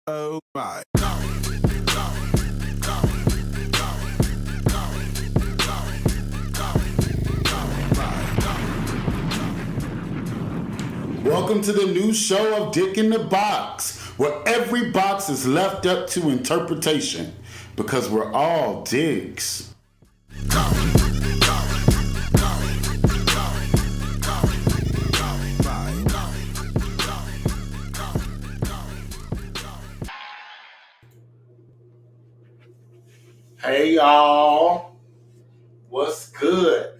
Oh my. Welcome to the new show of Dick in the Box, where every box is left up to interpretation, because we're all dicks. Hey y'all, what's good?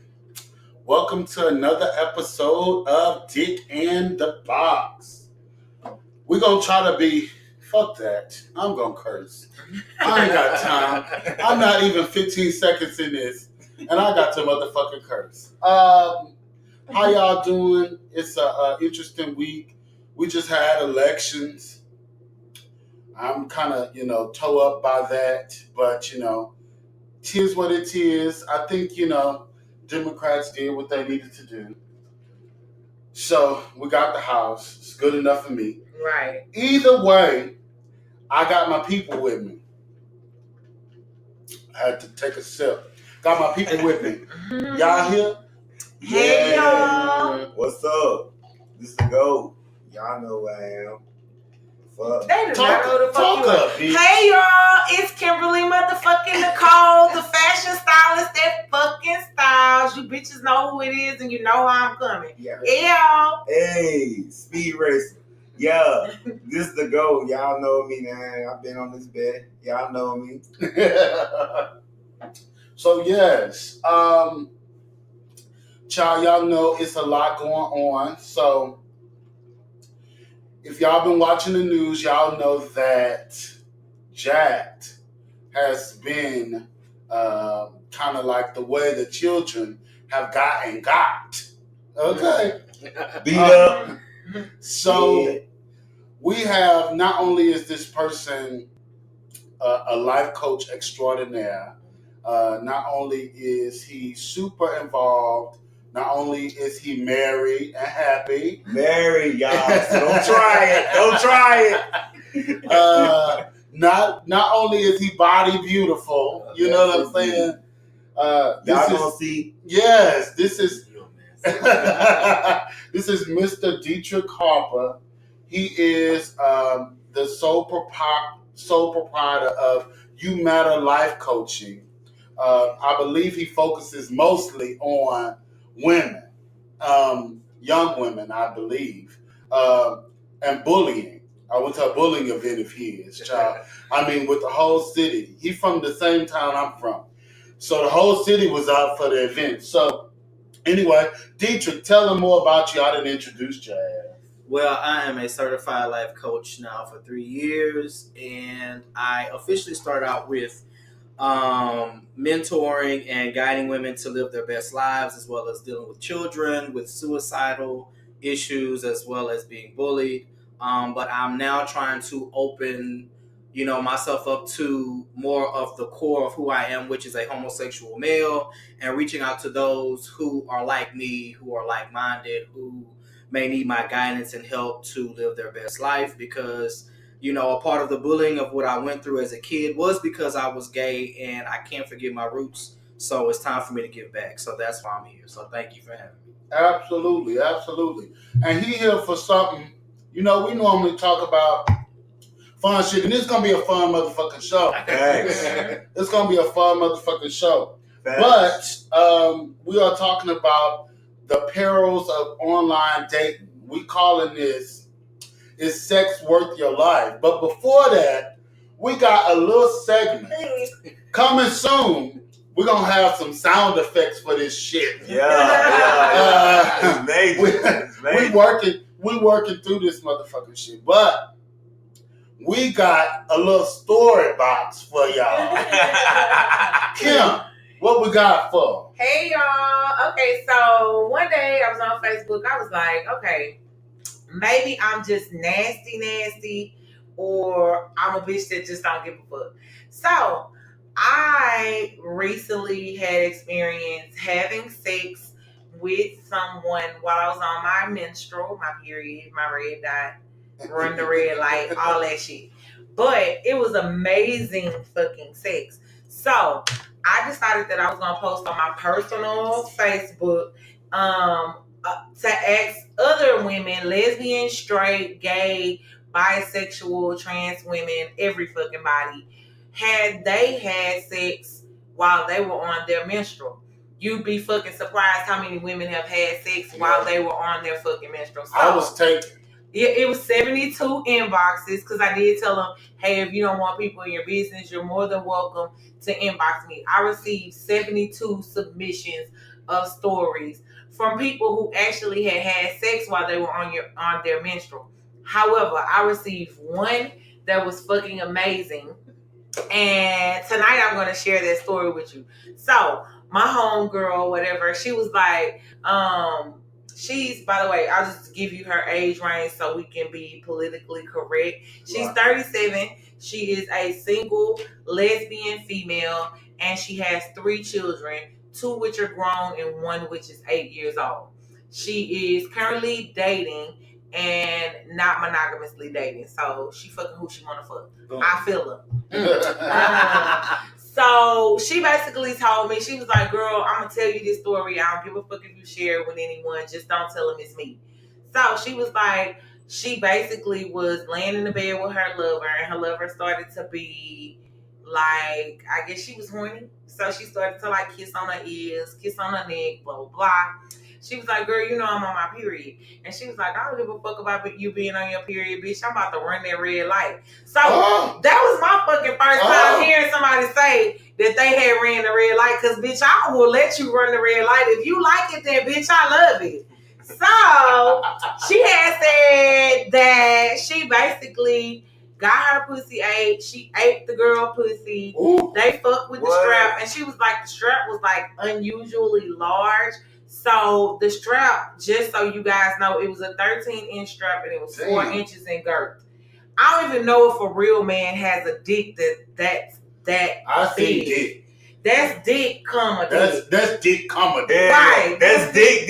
Welcome to another episode of Dick in the Box. We're gonna try to be, fuck that, I'm gonna curse. I ain't got time. I'm not even 15 seconds in this, and I got to motherfucking curse. How y'all doing? It's a interesting week. We just had elections. I'm kind of, toe up by that, but, tis what it is. I think, Democrats did what they needed to do. So we got the House. It's good enough for me. Right. Either way, I got my people with me. I had to take a sip. Got my people with me. Y'all here? Hey, y'all. What's up? This is the GOAT. Y'all know who I am. Fuck. They do not know the fuck you up, are. bitch. Hey, y'all. It's Kimberly motherfucking Nnecole, the fashion stylist that fucking styles. You bitches know who it is and you know how I'm coming. Yeah. Hey, y'all. Hey, speed racer. Yeah, this is the GOAT. Y'all know me, man. I've been on this bed. Y'all know me. So, yes. Child, y'all know it's a lot going on. So, if y'all been watching the news, y'all know that Jacked has been kind of like the way the children have gotten got. Okay. Beat up. So Yeah. we have, not only is this person a life coach extraordinaire, not only is he super involved, not only is he married and happy. Married, y'all. So don't try it. Don't try it. Not only is he body beautiful, you know what I'm saying? Y'all gonna see. Yes, this is this is Mr. Detrick Harper. He is the sole proprietor of UMatter Life Coaching. I believe he focuses mostly on women, young women, I believe, and bullying. I went to a bullying event of his, child. I mean, with the whole city. He from the same town I'm from. So the whole city was out for the event. So anyway, Detrick, tell them more about you. I didn't introduce you. Well, I am a certified life coach now for 3 years, and I officially start out with mentoring and guiding women to live their best lives, as well as dealing with children with suicidal issues, as well as being bullied. But I'm now trying to open, myself up to more of the core of who I am, which is a homosexual male, and reaching out to those who are like me, who are like-minded, who may need my guidance and help to live their best life, because a part of the bullying of what I went through as a kid was because I was gay, and I can't forget my roots. So it's time for me to give back. So that's why I'm here. So thank you for having me. Absolutely, absolutely. And he here for something. We normally talk about fun shit, and this is gonna be a fun motherfucking show. Thanks. It's gonna be a fun motherfucking show. Thanks. But we are talking about the perils of online dating. We calling this "Is Sex Worth Your Life?" But before that, we got a little segment coming soon. We're gonna have some sound effects for this shit. Yeah. It's major. It's major. We working through this motherfucking shit, but we got a little story box for y'all. Kim, what we got for? Hey, y'all. Okay, so one day I was on Facebook. I was like, okay, maybe I'm just nasty, or I'm a bitch that just don't give a fuck. So I recently had experience having sex with someone while I was on my menstrual, my period, my red dot, run the red light, all that shit. but it was amazing fucking sex. So I decided that I was gonna post on my personal Facebook to ask other women, lesbian, straight, gay, bisexual, trans women, every fucking body, had they had sex while they were on their menstrual. You'd be fucking surprised how many women have had sex while they were on their fucking menstrual. So, I was taken. It was 72 inboxes because I did tell them, hey, if you don't want people in your business, you're more than welcome to inbox me. I received 72 submissions of stories from people who actually had sex while they were on their menstrual. However, I received one that was fucking amazing. And tonight I'm going to share that story with you. So my homegirl, whatever, she was like, she's, by the way, I'll just give you her age range so we can be politically correct. She's 37. She is a single lesbian female, and she has 3 children, 2 which are grown and 1 which is 8 years old. She is currently dating and not monogamously dating. So she fucking who she want to fuck. I feel her. So she basically told me, she was like, girl, I'm going to tell you this story. I don't give a fuck if you share it with anyone. Just don't tell them it's me. So she was like, she basically was laying in the bed with her lover, and her lover started to be like, I guess she was horny. So she started to like kiss on her ears, kiss on her neck, blah, blah, blah. She was like, girl, you know I'm on my period. And she was like, I don't give a fuck about you being on your period, bitch. I'm about to run that red light. So that was my fucking first time hearing somebody say that they had ran the red light. Because, bitch, I will let you run the red light. If you like it, then, bitch, I love it. So she had said that she basically got her pussy ate. She ate the girl pussy. Ooh, they fucked with the strap. And she was like, the strap was like unusually large. So the strap, just so you guys know, it was a 13-inch strap and it was 4 inches in girth. I don't even know if a real man has a dick that's that I big. see dick. That's dick, comma, dick. That's dick, comma, dick. Right. That's dick.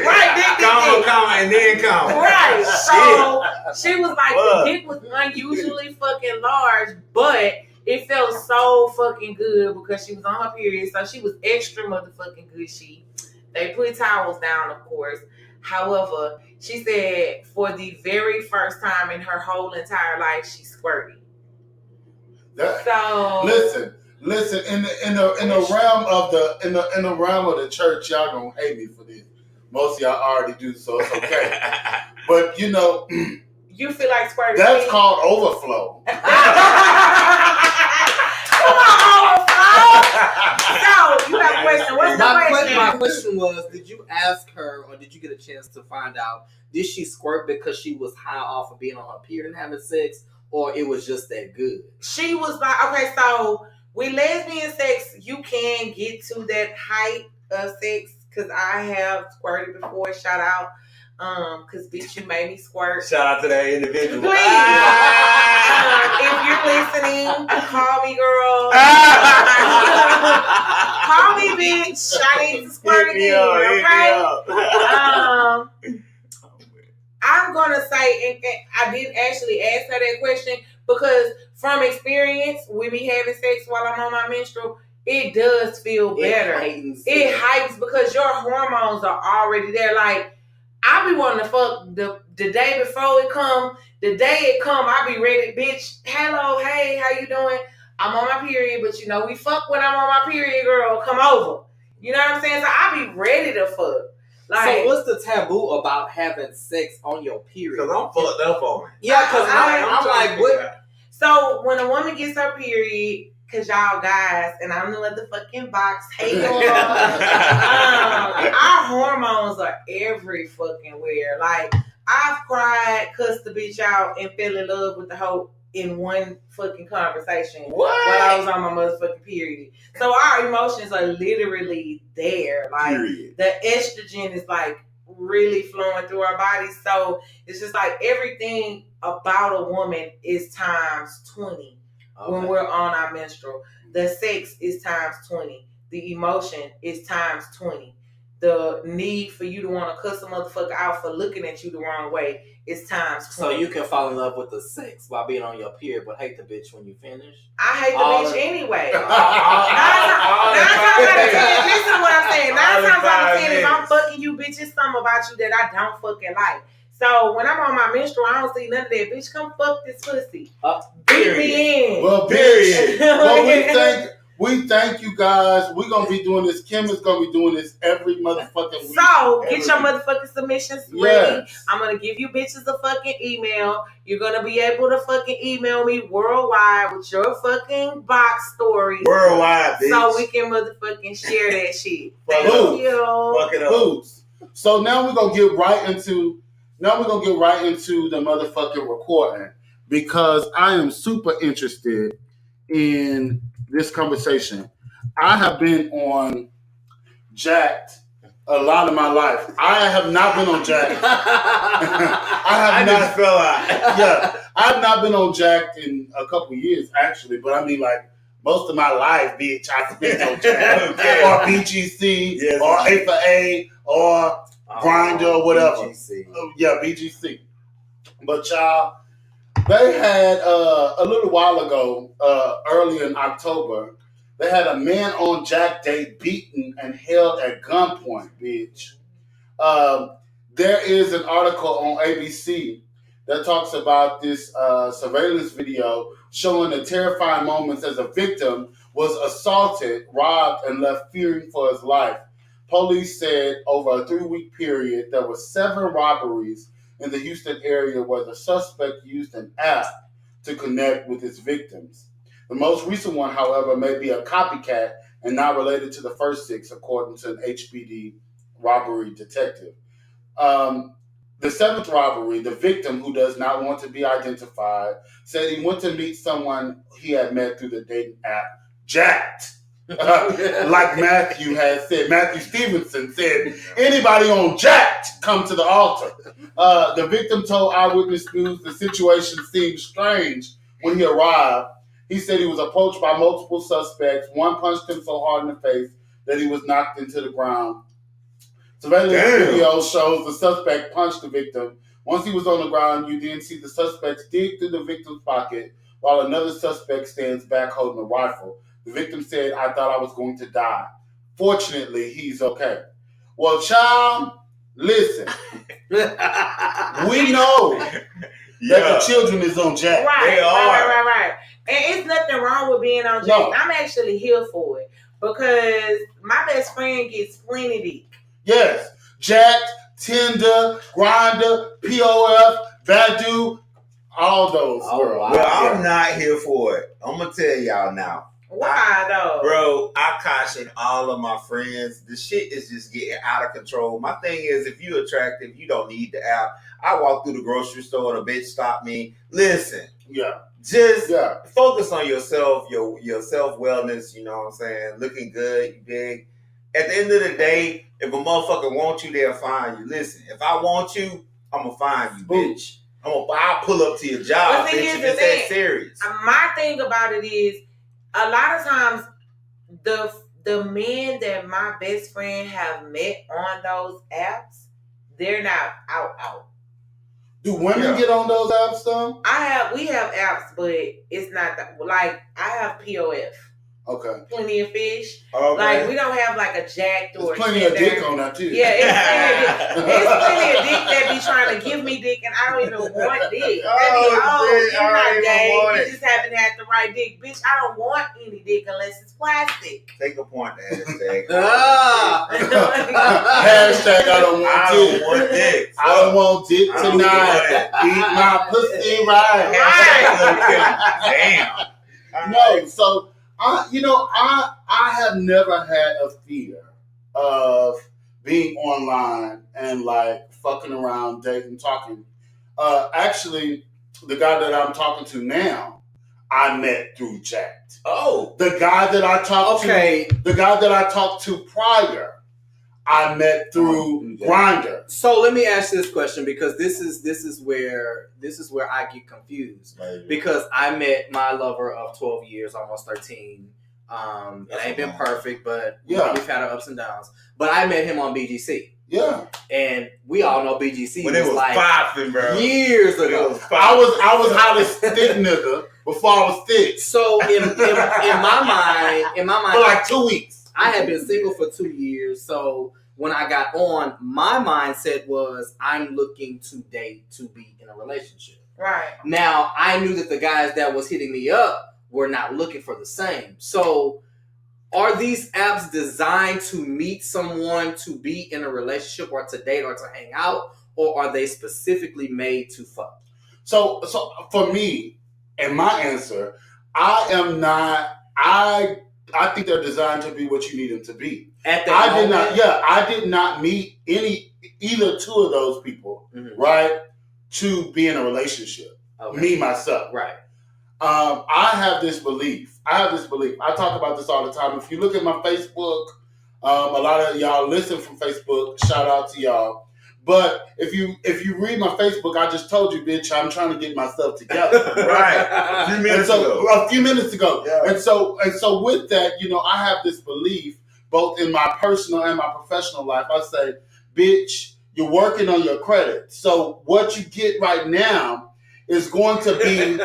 Right, dick, comma, and then comma. Right. So she was like, the dick was unusually fucking large, but it felt so fucking good because she was on her period. So she was extra motherfucking gushy. They put towels down, of course. However, she said for the very first time in her whole entire life, she squirted. Listen. In the realm of the church, y'all gonna hate me for this. Most of y'all already do, so it's okay. But you know, you feel like squirting. That's called overflow. So, you have a question. What's the question? My question was, did you ask her or did you get a chance to find out, did she squirt because she was high off of being on her period and having sex, or it was just that good? She was like, okay, so with lesbian sex, you can get to that height of sex because I have squirted before. Shout out. Cause bitch, you made me squirt. Shout out to that individual. Please, if you're listening, call me, girl. Call me, bitch. I need to squirt again. Okay. I'm gonna say, and I didn't actually ask her that question because from experience, with me having sex while I'm on my menstrual, it does feel better. It heightens because your hormones are already there. Like, I be wanting to fuck the day before it come. The day it come, I be ready, bitch. Hello, hey, how you doing? I'm on my period, but you know, we fuck when I'm on my period, girl. Come over. You know what I'm saying? So I be ready to fuck. Like, so what's the taboo about having sex on your period? Because I'm fucked up on it. Yeah, because I'm like, what? So when a woman gets her period, because y'all guys, and I'm gonna let the fucking box hate on our hormones are every fucking where. Like, I've cried, cussed the bitch out, and fell in love with the hoe in one fucking conversation while I was on my motherfucking period. So our emotions are literally there. Like, the estrogen is like really flowing through our bodies. So it's just like everything about a woman is times 20. Okay. When we're on our menstrual, the sex is times 20. The emotion is times 20. the need for you to want to cuss a motherfucker out for looking at you the wrong way is times 20. So you can fall in love with the sex while being on your period, but hate the bitch when you finish? I hate the All bitch the- anyway. All 9 times out of 10, listen to what I'm saying. 9 All the times out of 5 10, if I'm minutes. fucking you, bitch, it's something about you that I don't fucking like. So when I'm on my menstrual, I don't see none of that. Bitch, come fuck this pussy. Beat me in. Well, Period. Well, we thank you guys. We're gonna be doing this. Kim is gonna be doing this every motherfucking week. So get your motherfucking submissions ready. Yes. I'm gonna give you bitches a fucking email. You're gonna be able to fucking email me worldwide with your fucking box story. Worldwide, bitch. So we can motherfucking share that shit. Fuck Thank up. you. Fuck it up. Boots. So now we're gonna get right into the motherfucking recording because I am super interested in this conversation. I have been on Jacked a lot of my life. I have not been on Jacked. I just fell out. Yeah, I have not been on Jacked in a couple years actually, but I mean like most of my life, bitch, I spent on Jacked Okay. or BGC Yes. or A for A or Grindr or whatever. BGC. Yeah, BGC. But y'all, they had a little while ago, early in October, they had a man on Jack Day beaten and held at gunpoint, bitch. There is an article on ABC that talks about this surveillance video showing the terrifying moments as a victim was assaulted, robbed, and left fearing for his life. Police said over a 3-week period, there were 7 robberies in the Houston area where the suspect used an app to connect with his victims. The most recent one, however, may be a copycat and not related to the first 6, according to an HBD robbery detective. The 7th robbery, the victim, who does not want to be identified, said he went to meet someone he had met through the dating app, Jacked. Like Matthew had said, Matthew Stevenson said, anybody on Jacked, come to the altar. The victim told Eyewitness News the situation seemed strange when he arrived. He said he was approached by multiple suspects. One punched him so hard in the face that he was knocked into the ground. Surveillance video shows the suspect punched the victim. Once he was on the ground, you then see the suspects dig through the victim's pocket while another suspect stands back holding a rifle. The victim said, I thought I was going to die. Fortunately, he's okay. Well, child, listen. We know that the children is on Jack. Right. And it's nothing wrong with being on Jack. No. I'm actually here for it because my best friend gets plenty dick. Yes. Jacked, Tinder, Grindr, POF, Badu, all those. Oh, girl. wow. Well, I'm not here for it. I'm gonna tell y'all now. Why though? Bro, I caution all of my friends. The shit is just getting out of control. My thing is, if you're attractive, you don't need the app. I walk through the grocery store and a bitch stop me. Listen, Yeah. just Yeah. focus on yourself, your self-wellness, you know what I'm saying? Looking good, you big. At the end of the day, if a motherfucker wants you, they'll find you. Listen, if I want you, I'm gonna find you, bitch. I'll pull up to your job, But see, bitch, here's if the it's that thing. serious. My thing about it is, a lot of times, the men that my best friend have met on those apps, they're not out. Do women get on those apps though? We have apps, but it's not like I have POF. Okay. Plenty of fish. Okay. Like we don't have like a Jacked or There's plenty of Tinder. dick on that too. Yeah, it's plenty of dick that be trying to give me dick, and I don't even want dick. They be, shit, you're I not don't even gay. want You it. just haven't had the right dick, bitch. I don't want any dick unless it's plastic. Take a point to hashtag. Ah. Hashtag I don't want I dick. don't want dick. I don't want dick I don't tonight. want Eat my pussy right. Hashtag Damn. No, so I have never had a fear of being online and like fucking around, dating, talking. Actually, the guy that I'm talking to now, I met through Jacked. Oh. The guy that I talked to prior, I met through Grindr. So let me ask this question because this is where I get confused because I met my lover of 12 years, almost 13, It ain't been perfect, but Yeah. we've had our ups and downs. But I met him on BGC. Yeah. And we all know BGC When it was like popping, bro. years ago. I was hot as thick nigga before I was thick. So in my mind, For like 2 weeks. I had been single for 2 years. So when I got on, my mindset was I'm looking to date to be in a relationship. Right. Now I knew that the guys that was hitting me up were not looking for the same. So are these apps designed to meet someone to be in a relationship or to date or to hang out, or are they specifically made to fuck? So for me, and my answer, I am not. I think they're designed to be what you need them to be. At that moment, I did not meet either two of those people, right, to be in a relationship. Okay. Me myself, right. I have this belief. I talk about this all the time. If you look at my Facebook, a lot of y'all listen from Facebook. Shout out to y'all. But if you read my Facebook, I just told you, bitch, I'm trying to get myself together. Right. A few minutes ago. Yeah. And so with that, I have this belief, both in my personal and my professional life. I say, bitch, you're working on your credit. So what you get right now is going to be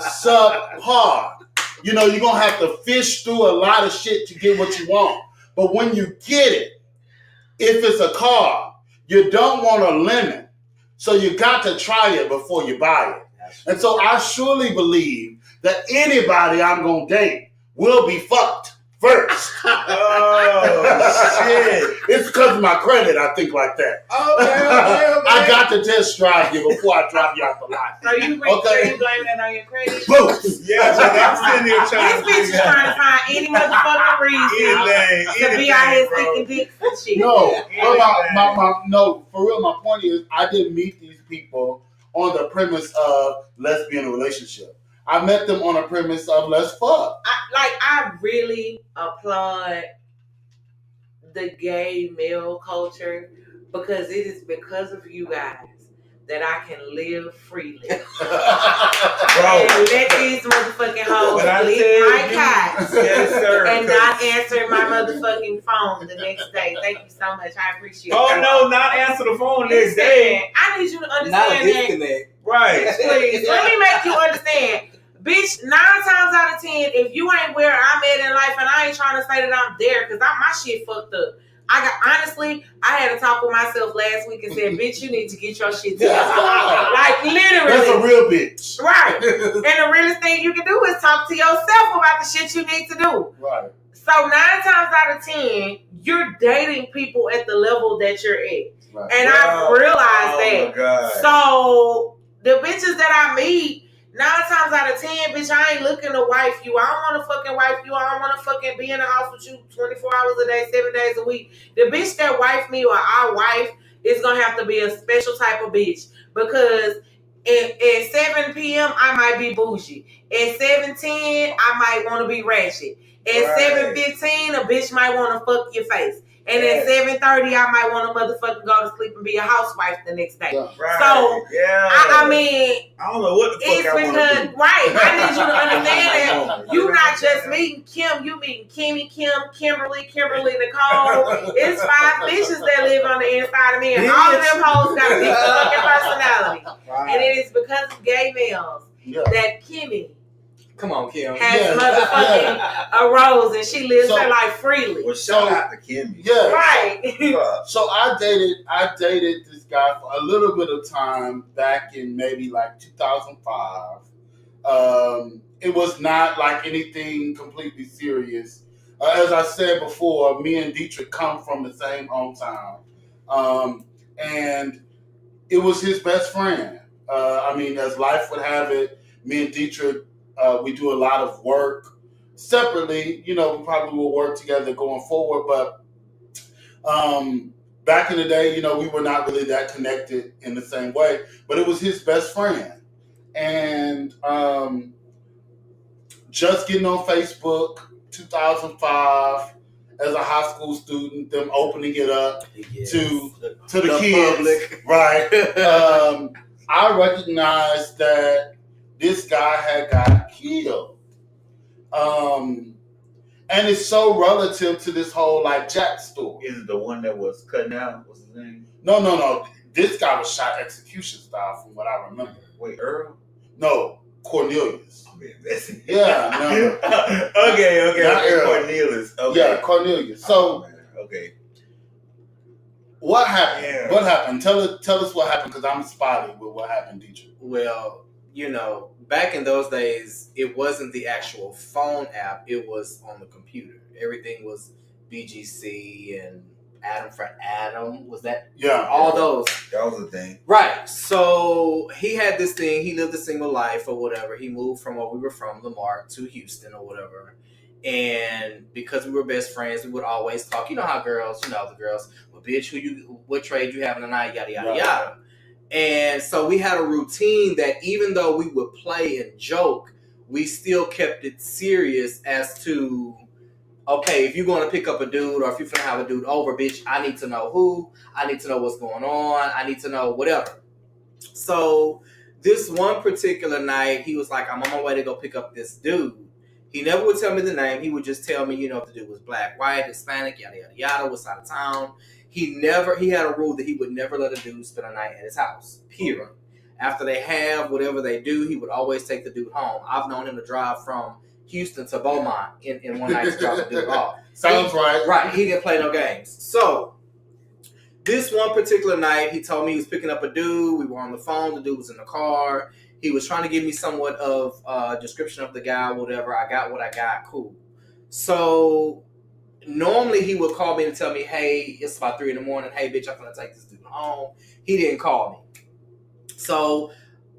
subpar. You're going to have to fish through a lot of shit to get what you want. But when you get it, if it's a car, you don't want a lemon. So you got to try it before you buy it. And so I surely believe that anybody I'm going to date will be fucked first. Oh, shit. It's because of my credit, I think like that. Okay. I got to test drive you before I drop you out the lot. So you blame that on your credit? Boots. Yeah, so I'm sitting here trying This bitch is trying to find any motherfucking reason to be out here sticking dicks and shit. No, for real, my point is I didn't meet these people on the premise of let's be in a relationship. I met them on a premise of let's fuck. I really applaud the gay male culture because it is because of you guys that I can live freely. And let these motherfucking hoes lick my cats and not answer my motherfucking phone the next day. Thank you so much. I appreciate it. Oh, no, not answer the phone next day. I need you to understand Not a that. disconnect. Right. Please, let me make you understand. Bitch, 9 times out of 10, if you ain't where I'm at in life, and I ain't trying to say that I'm there, because my shit fucked up. Honestly, I had a talk with myself last week and said, bitch, you need to get your shit together. Like, literally. That's a real bitch. Right. And the realest thing you can do is talk to yourself about the shit you need to do. Right. So 9 times out of 10, you're dating people at the level that you're at. Right. And I've realized that. My God. So the bitches that I meet, 9 times out of 10, bitch, I ain't looking to wife you. I don't want to fucking wife you. I don't want to fucking be in the house with you 24 hours a day, 7 days a week. The bitch that wife me or our wife is going to have to be a special type of bitch. Because at 7 p.m., I might be bougie. At 7:10, I might want to be ratchet. At 7:15, a bitch might want to fuck your face. And at 7:30, I might want to motherfucking go to sleep and be a housewife the next day. Yeah. Right. So, yeah. I mean, I don't know what the fuck it's I want to do. right. I need you to understand that you not just meeting Kim, you meeting Kimmy, Kimberly, Kne'cole. It's 5 bitches that live on the inside of me, and all of them hoes got a different fucking personality. Right. And it is because of gay males that Kimmy Come on, Kim. has motherfucking arose, and she lives her life freely. Well, shout out to Kimmy. Yeah. Right. So I dated this guy for a little bit of time back in maybe like 2005. It was not like anything completely serious. As I said before, me and Detrick come from the same hometown. And it was his best friend. As life would have it, me and Detrick, we do a lot of work separately. We probably will work together going forward. But back in the day, we were not really that connected in the same way. But it was his best friend. And just getting on Facebook, 2005, as a high school student, them opening it up to the kids. Public. Right. I recognized that this guy had got killed. And And it's so relative to this whole like Jack story. Is it the one that was cutting out? What's his name? No. This guy was shot execution style, from what I remember. Wait, Earl? No, Cornelius. I'm investing. Yeah, no. Okay. Cornelius. Okay. Yeah, Cornelius. So, okay. what happened? Yeah. What happened? Tell us what happened, because I'm spotty with what happened, Detrick. Well, back in those days, it wasn't the actual phone app. It was on the computer. Everything was BGC and Adam for Adam. Was that? Yeah. All those. That was the thing. Right. So he had this thing. He lived a single life or whatever. He moved from where we were from, Lamar, to Houston or whatever. And because we were best friends, we would always talk. You know how girls, the girls, well, bitch, what trade you having tonight, yada, yada, yada. And so we had a routine that even though we would play and joke, we still kept it serious as to, okay, if you're going to pick up a dude or if you're going to have a dude over, bitch, I need to know who. I need to know what's going on. I need to know whatever. So this one particular night, he was like, I'm on my way to go pick up this dude. He never would tell me the name. He would just tell me, if the dude was black, white, Hispanic, yada, yada, yada, what side of town. He had a rule that he would never let a dude spend a night at his house, period. After they have whatever they do, he would always take the dude home. I've known him to drive from Houston to Beaumont in one night to drop the dude off. Sounds right. Right. He didn't play no games. So this one particular night, he told me he was picking up a dude. We were on the phone. The dude was in the car. He was trying to give me somewhat of a description of the guy, whatever. I got what I got. Cool. So normally he would call me and tell me, hey, it's about 3 a.m. Hey, bitch, I'm going to take this dude home. He didn't call me. So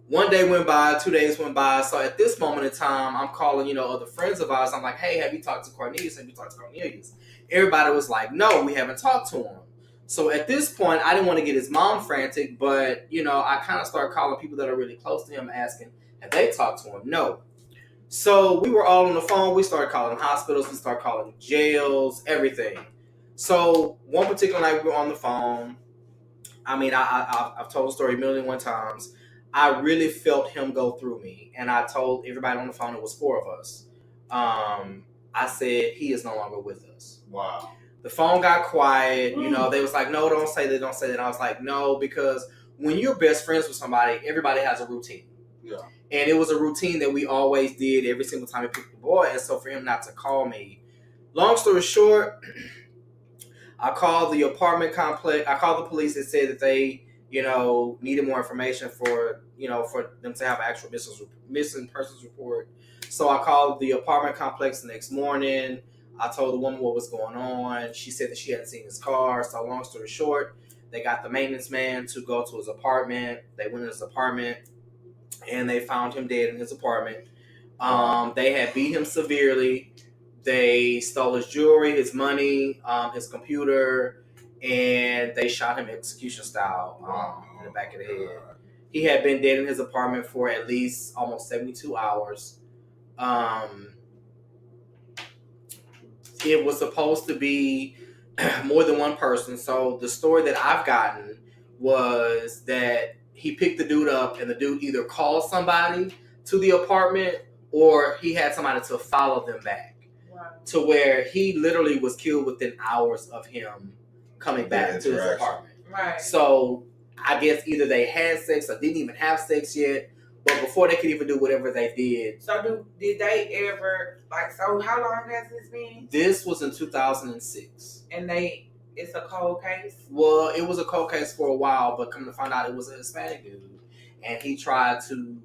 one day went by, 2 days went by. So at this moment in time, I'm calling, other friends of ours. I'm like, hey, have you talked to Cornelius? Have you talked to Cornelius? Everybody was like, no, we haven't talked to him. So at this point, I didn't want to get his mom frantic, but, I kind of started calling people that are really close to him, asking, have they talked to him? No. So we were all on the phone. We started calling hospitals. We started calling jails, everything. So one particular night we were on the phone. I mean, I've told the story a million and one times. I really felt him go through me. And I told everybody on the phone, it was 4 of us. I said, he is no longer with us. Wow. The phone got quiet. They was like, no, don't say that, don't say that. I was like, no, because when you're best friends with somebody, everybody has a routine. Yeah. And it was a routine that we always did every single time we picked the boy. And so for him not to call me, long story short, I called the apartment complex. I called the police and said that they, needed more information for them to have an actual missing persons report. So I called the apartment complex the next morning. I told the woman what was going on. She said that she hadn't seen his car. So long story short, they got the maintenance man to go to his apartment. They went to his apartment and they found him dead in his apartment. They had beat him severely. They stole his jewelry, his money, his computer, and they shot him execution style in the back of the head. He had been dead in his apartment for at least almost 72 hours. It was supposed to be more than one person. So the story that I've gotten was that he picked the dude up and the dude either called somebody to the apartment or he had somebody to follow them back. Wow. To where he literally was killed within hours of him coming back to his apartment. Right. So I guess either they had sex or didn't even have sex yet. But before they could even do whatever they did. So did they ever, so how long has this been? This was in 2006. And it's a cold case? Well, it was a cold case for a while, but come to find out it was a Hispanic dude. And he tried to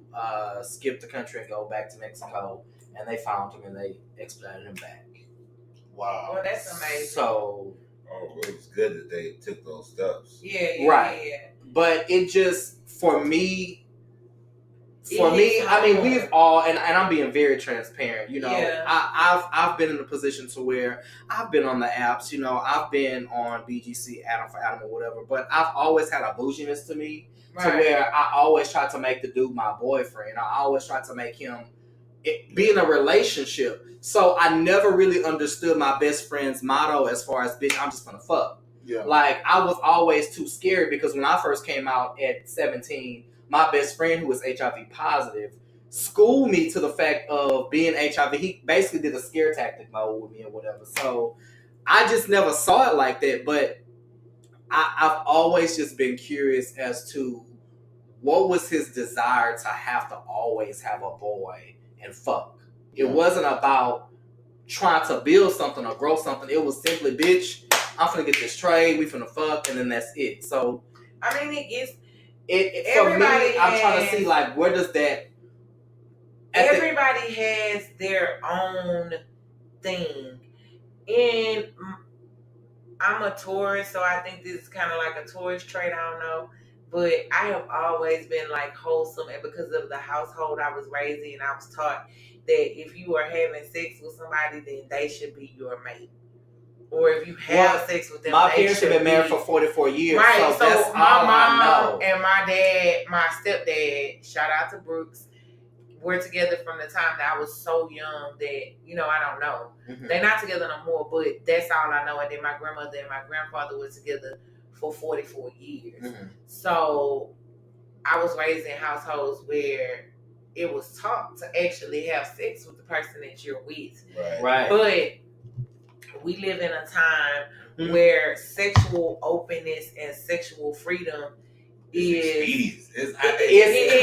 skip the country and go back to Mexico. And they found him and they expedited him back. Wow. Well, that's amazing. So. Oh, it was good that they took those steps. Yeah. Right. Yeah. But it just, for me, I mean, we've all, and I'm being very transparent, yeah. I've been in a position to where I've been on the apps, I've been on BGC, Adam for Adam or whatever, but I've always had a bouginess to me, right. To where I always try to make the dude my boyfriend. I always try to make him be in a relationship. So I never really understood my best friend's motto as far as, bitch, I'm just gonna fuck. Yeah. Like, I was always too scared because when I first came out at 17, my best friend, who was HIV positive, school me to the fact of being HIV. He basically did a scare tactic mode with me or whatever. So I just never saw it like that. But I've always just been curious as to what was his desire to have to always have a boy and fuck. It wasn't about trying to build something or grow something. It was simply, bitch, I'm finna get this trade, we finna fuck, and then that's it. So I mean, it for me, I'm trying to see like where does that. Everybody has their own thing, and I'm a Taurus, so I think this is kind of like a Taurus trait. I don't know. But I have always been like wholesome, and because of the household I was raised in, I was taught that if you are having sex with somebody, then they should be your mate. Or if you have sex with them, my parents have been married for 44 years. Right. So that's my all mom I know. and my dad, my stepdad, shout out to Brooks, we're together from the time that I was so young that, you know, I don't know. Mm-hmm. They're not together no more, but that's all I know. And then my grandmother and my grandfather were together for 44 years. Mm-hmm. So I was raised in households where it was taught to actually have sex with the person that you're with. Right. But we live in a time where sexual openness and sexual freedom is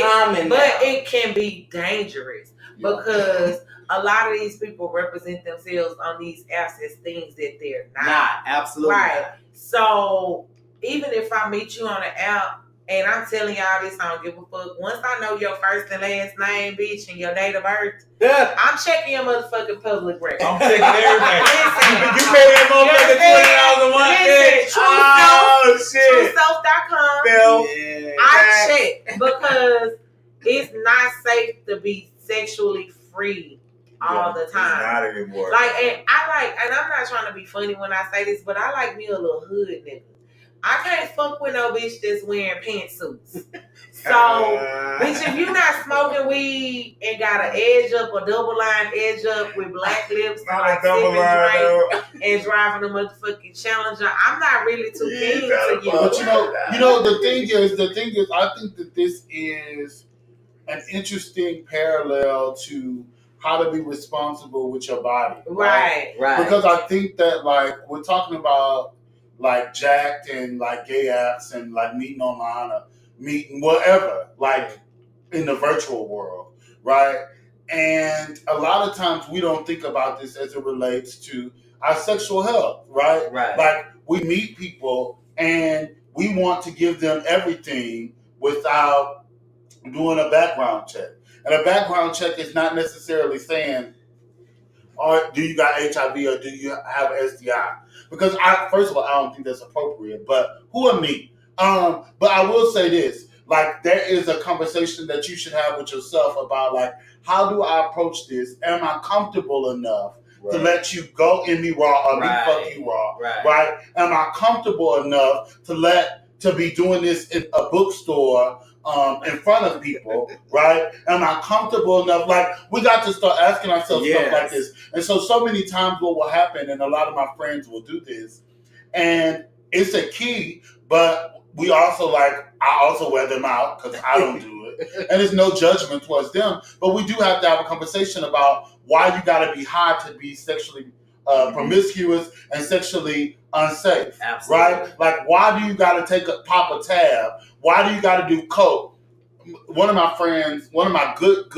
common, but it can be dangerous because a lot of these people represent themselves on these apps as things that they're not. Absolutely right. Not. So even if I meet you on an app and I'm telling y'all this, I don't give a fuck. Once I know your first and last name, bitch, and your date of birth, I'm checking your motherfucking public record. I'm checking everything. You pay that motherfucker $20 a month. Listen, TrueSelf.com. I check because it's not safe to be sexually free all the time. It's not anymore. And I'm not trying to be funny when I say this, but I like me a little hood nigga. I can't fuck with no bitch that's wearing pantsuits. So, bitch, if you not smoking weed and got an edge up, a double line edge up with black lips and like sipping drink and driving a motherfucking Challenger, I'm not really too keen to you. But you know, the thing is, I think that this is an interesting parallel to how to be responsible with your body. Right. Because I think that like we're talking about like jacked and like gay apps and like meeting online or meeting whatever, like in the virtual world, right? And a lot of times we don't think about this as it relates to our sexual health, right? Like we meet people and we want to give them everything without doing a background check. And a background check is not necessarily saying, do you got HIV or do you have STI? Because first of all, I don't think that's appropriate. But who are me? But I will say this: like, there is a conversation that you should have with yourself about, like, how do I approach this? Am I comfortable enough to let you go in me raw or me fuck you raw? Right? Am I comfortable enough to be doing this in a bookstore? In front of people, right? Am I comfortable enough? Like, we got to start asking ourselves stuff like this. And so many times what will happen, and a lot of my friends will do this, and it's a key, but we also I also wear them out because I don't do it. And there's no judgment towards them, but we do have to have a conversation about why you got to be high to be sexually promiscuous and sexually unsafe. Absolutely. Right? Like, why do you got to pop a tab? Why do you got to do coke? One of my friends, one of my good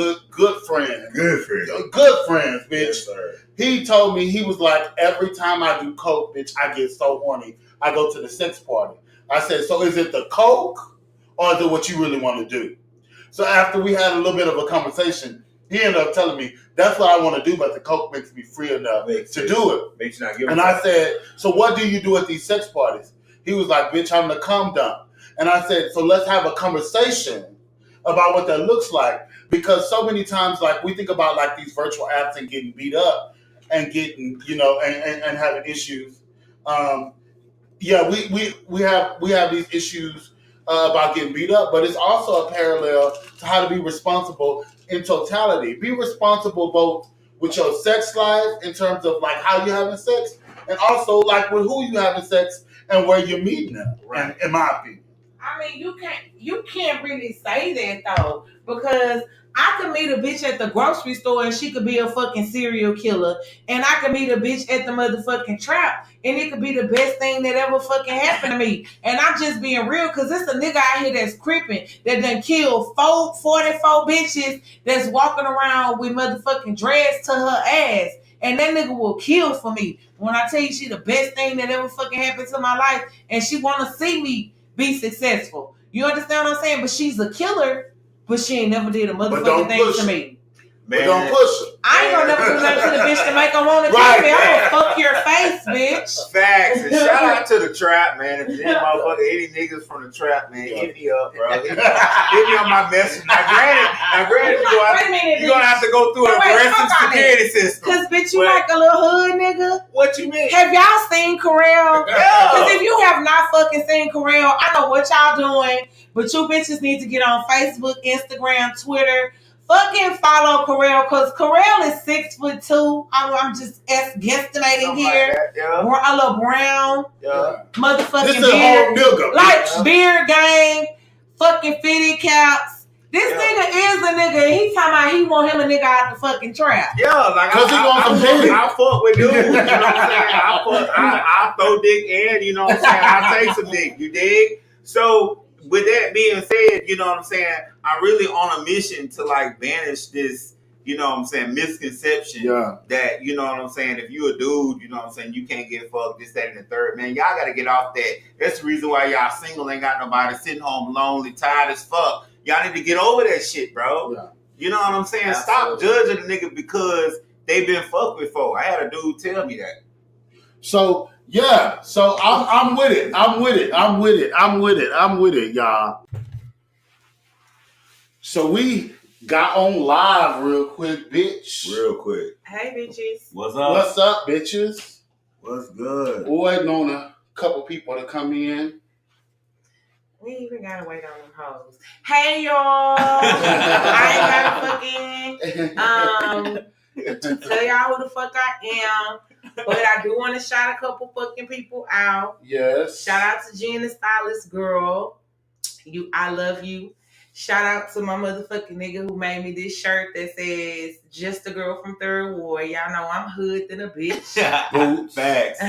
friends, bitch. Yes, he told me, he was like, every time I do coke, bitch, I get so horny. I go to the sex party. I said, so is it the coke or is it what you really want to do? So after we had a little bit of a conversation, he ended up telling me, that's what I want to do, but the coke makes me free enough to do it. Makes you not give and I said, so what do you do at these sex parties? He was like, bitch, I'm the cum dump. And I said, so let's have a conversation about what that looks like. Because so many times, like, we think about like these virtual apps and getting beat up and getting, and having issues. We have these issues about getting beat up, but it's also a parallel to how to be responsible in totality. Be responsible both with your sex life in terms of like how you're having sex, and also like with who you having sex and where you're meeting them. Right. In my opinion. I mean, you can't really say that though, because I could meet a bitch at the grocery store and she could be a fucking serial killer. And I could meet a bitch at the motherfucking trap and it could be the best thing that ever fucking happened to me. And I'm just being real because it's a nigga out here that's crippin' that done killed 44 bitches that's walking around with motherfucking dreads to her ass. And that nigga will kill for me. When I tell you she the best thing that ever fucking happened to my life and she want to see me be successful. You understand what I'm saying? But she's a killer. But she ain't never did a motherfucking thing to me. Man, but don't push her. I ain't gonna never do nothing to the bitch to make her want to kill me. I'm gonna fuck your face, bitch. Facts. And shout out to the trap, man. If any niggas from the trap, man, hit me up, bro. Hit me on my message. Now, granted, you're gonna have to go through an aggressive security system. Cause bitch, you like a little hood nigga. What you mean? Have y'all seen Corell? Yeah. Cause if you have not fucking seen Corell, I know what y'all doing. But you bitches need to get on Facebook, Instagram, Twitter. Fucking follow Corell because Corell is 6'2". I'm just guesstimating Something here. like that, yeah. A little brown, motherfucking this beard, nigga, like beard gang, fucking fitted caps. This nigga is a nigga. He talking about he want him a nigga out the fucking trap. Yeah, like I fuck with dudes. You know what I'm saying? I throw dick and you know what I'm saying. I take some dick. You dig? So. With that being said, you know what I'm saying, I'm really on a mission to like banish this, you know what I'm saying, misconception that, you know what I'm saying, if you a dude, you know what I'm saying, you can't get fucked, this, that, and the third. Man, y'all gotta get off that. That's the reason why y'all single, ain't got nobody, sitting home lonely, tired as fuck. Y'all need to get over that shit, bro. Yeah. You know what I'm saying? Absolutely. Stop judging a nigga because they been fucked before. I had a dude tell me that. So I'm with it, y'all. So we got on live real quick, bitch. Real quick. Hey, bitches. What's up? What's up, bitches? What's good? We're waiting on a couple people to come in. We ain't even gotta wait on them hoes. Hey, y'all. I ain't gotta fucking tell y'all who the fuck I am. But I do want to shout a couple fucking people out. Yes. Shout out to Jen the Stylist Girl. I love you. Shout out to my motherfucking nigga who made me this shirt that says "Just a Girl from Third Ward." Y'all know I'm hood than a bitch. Boots. Facts.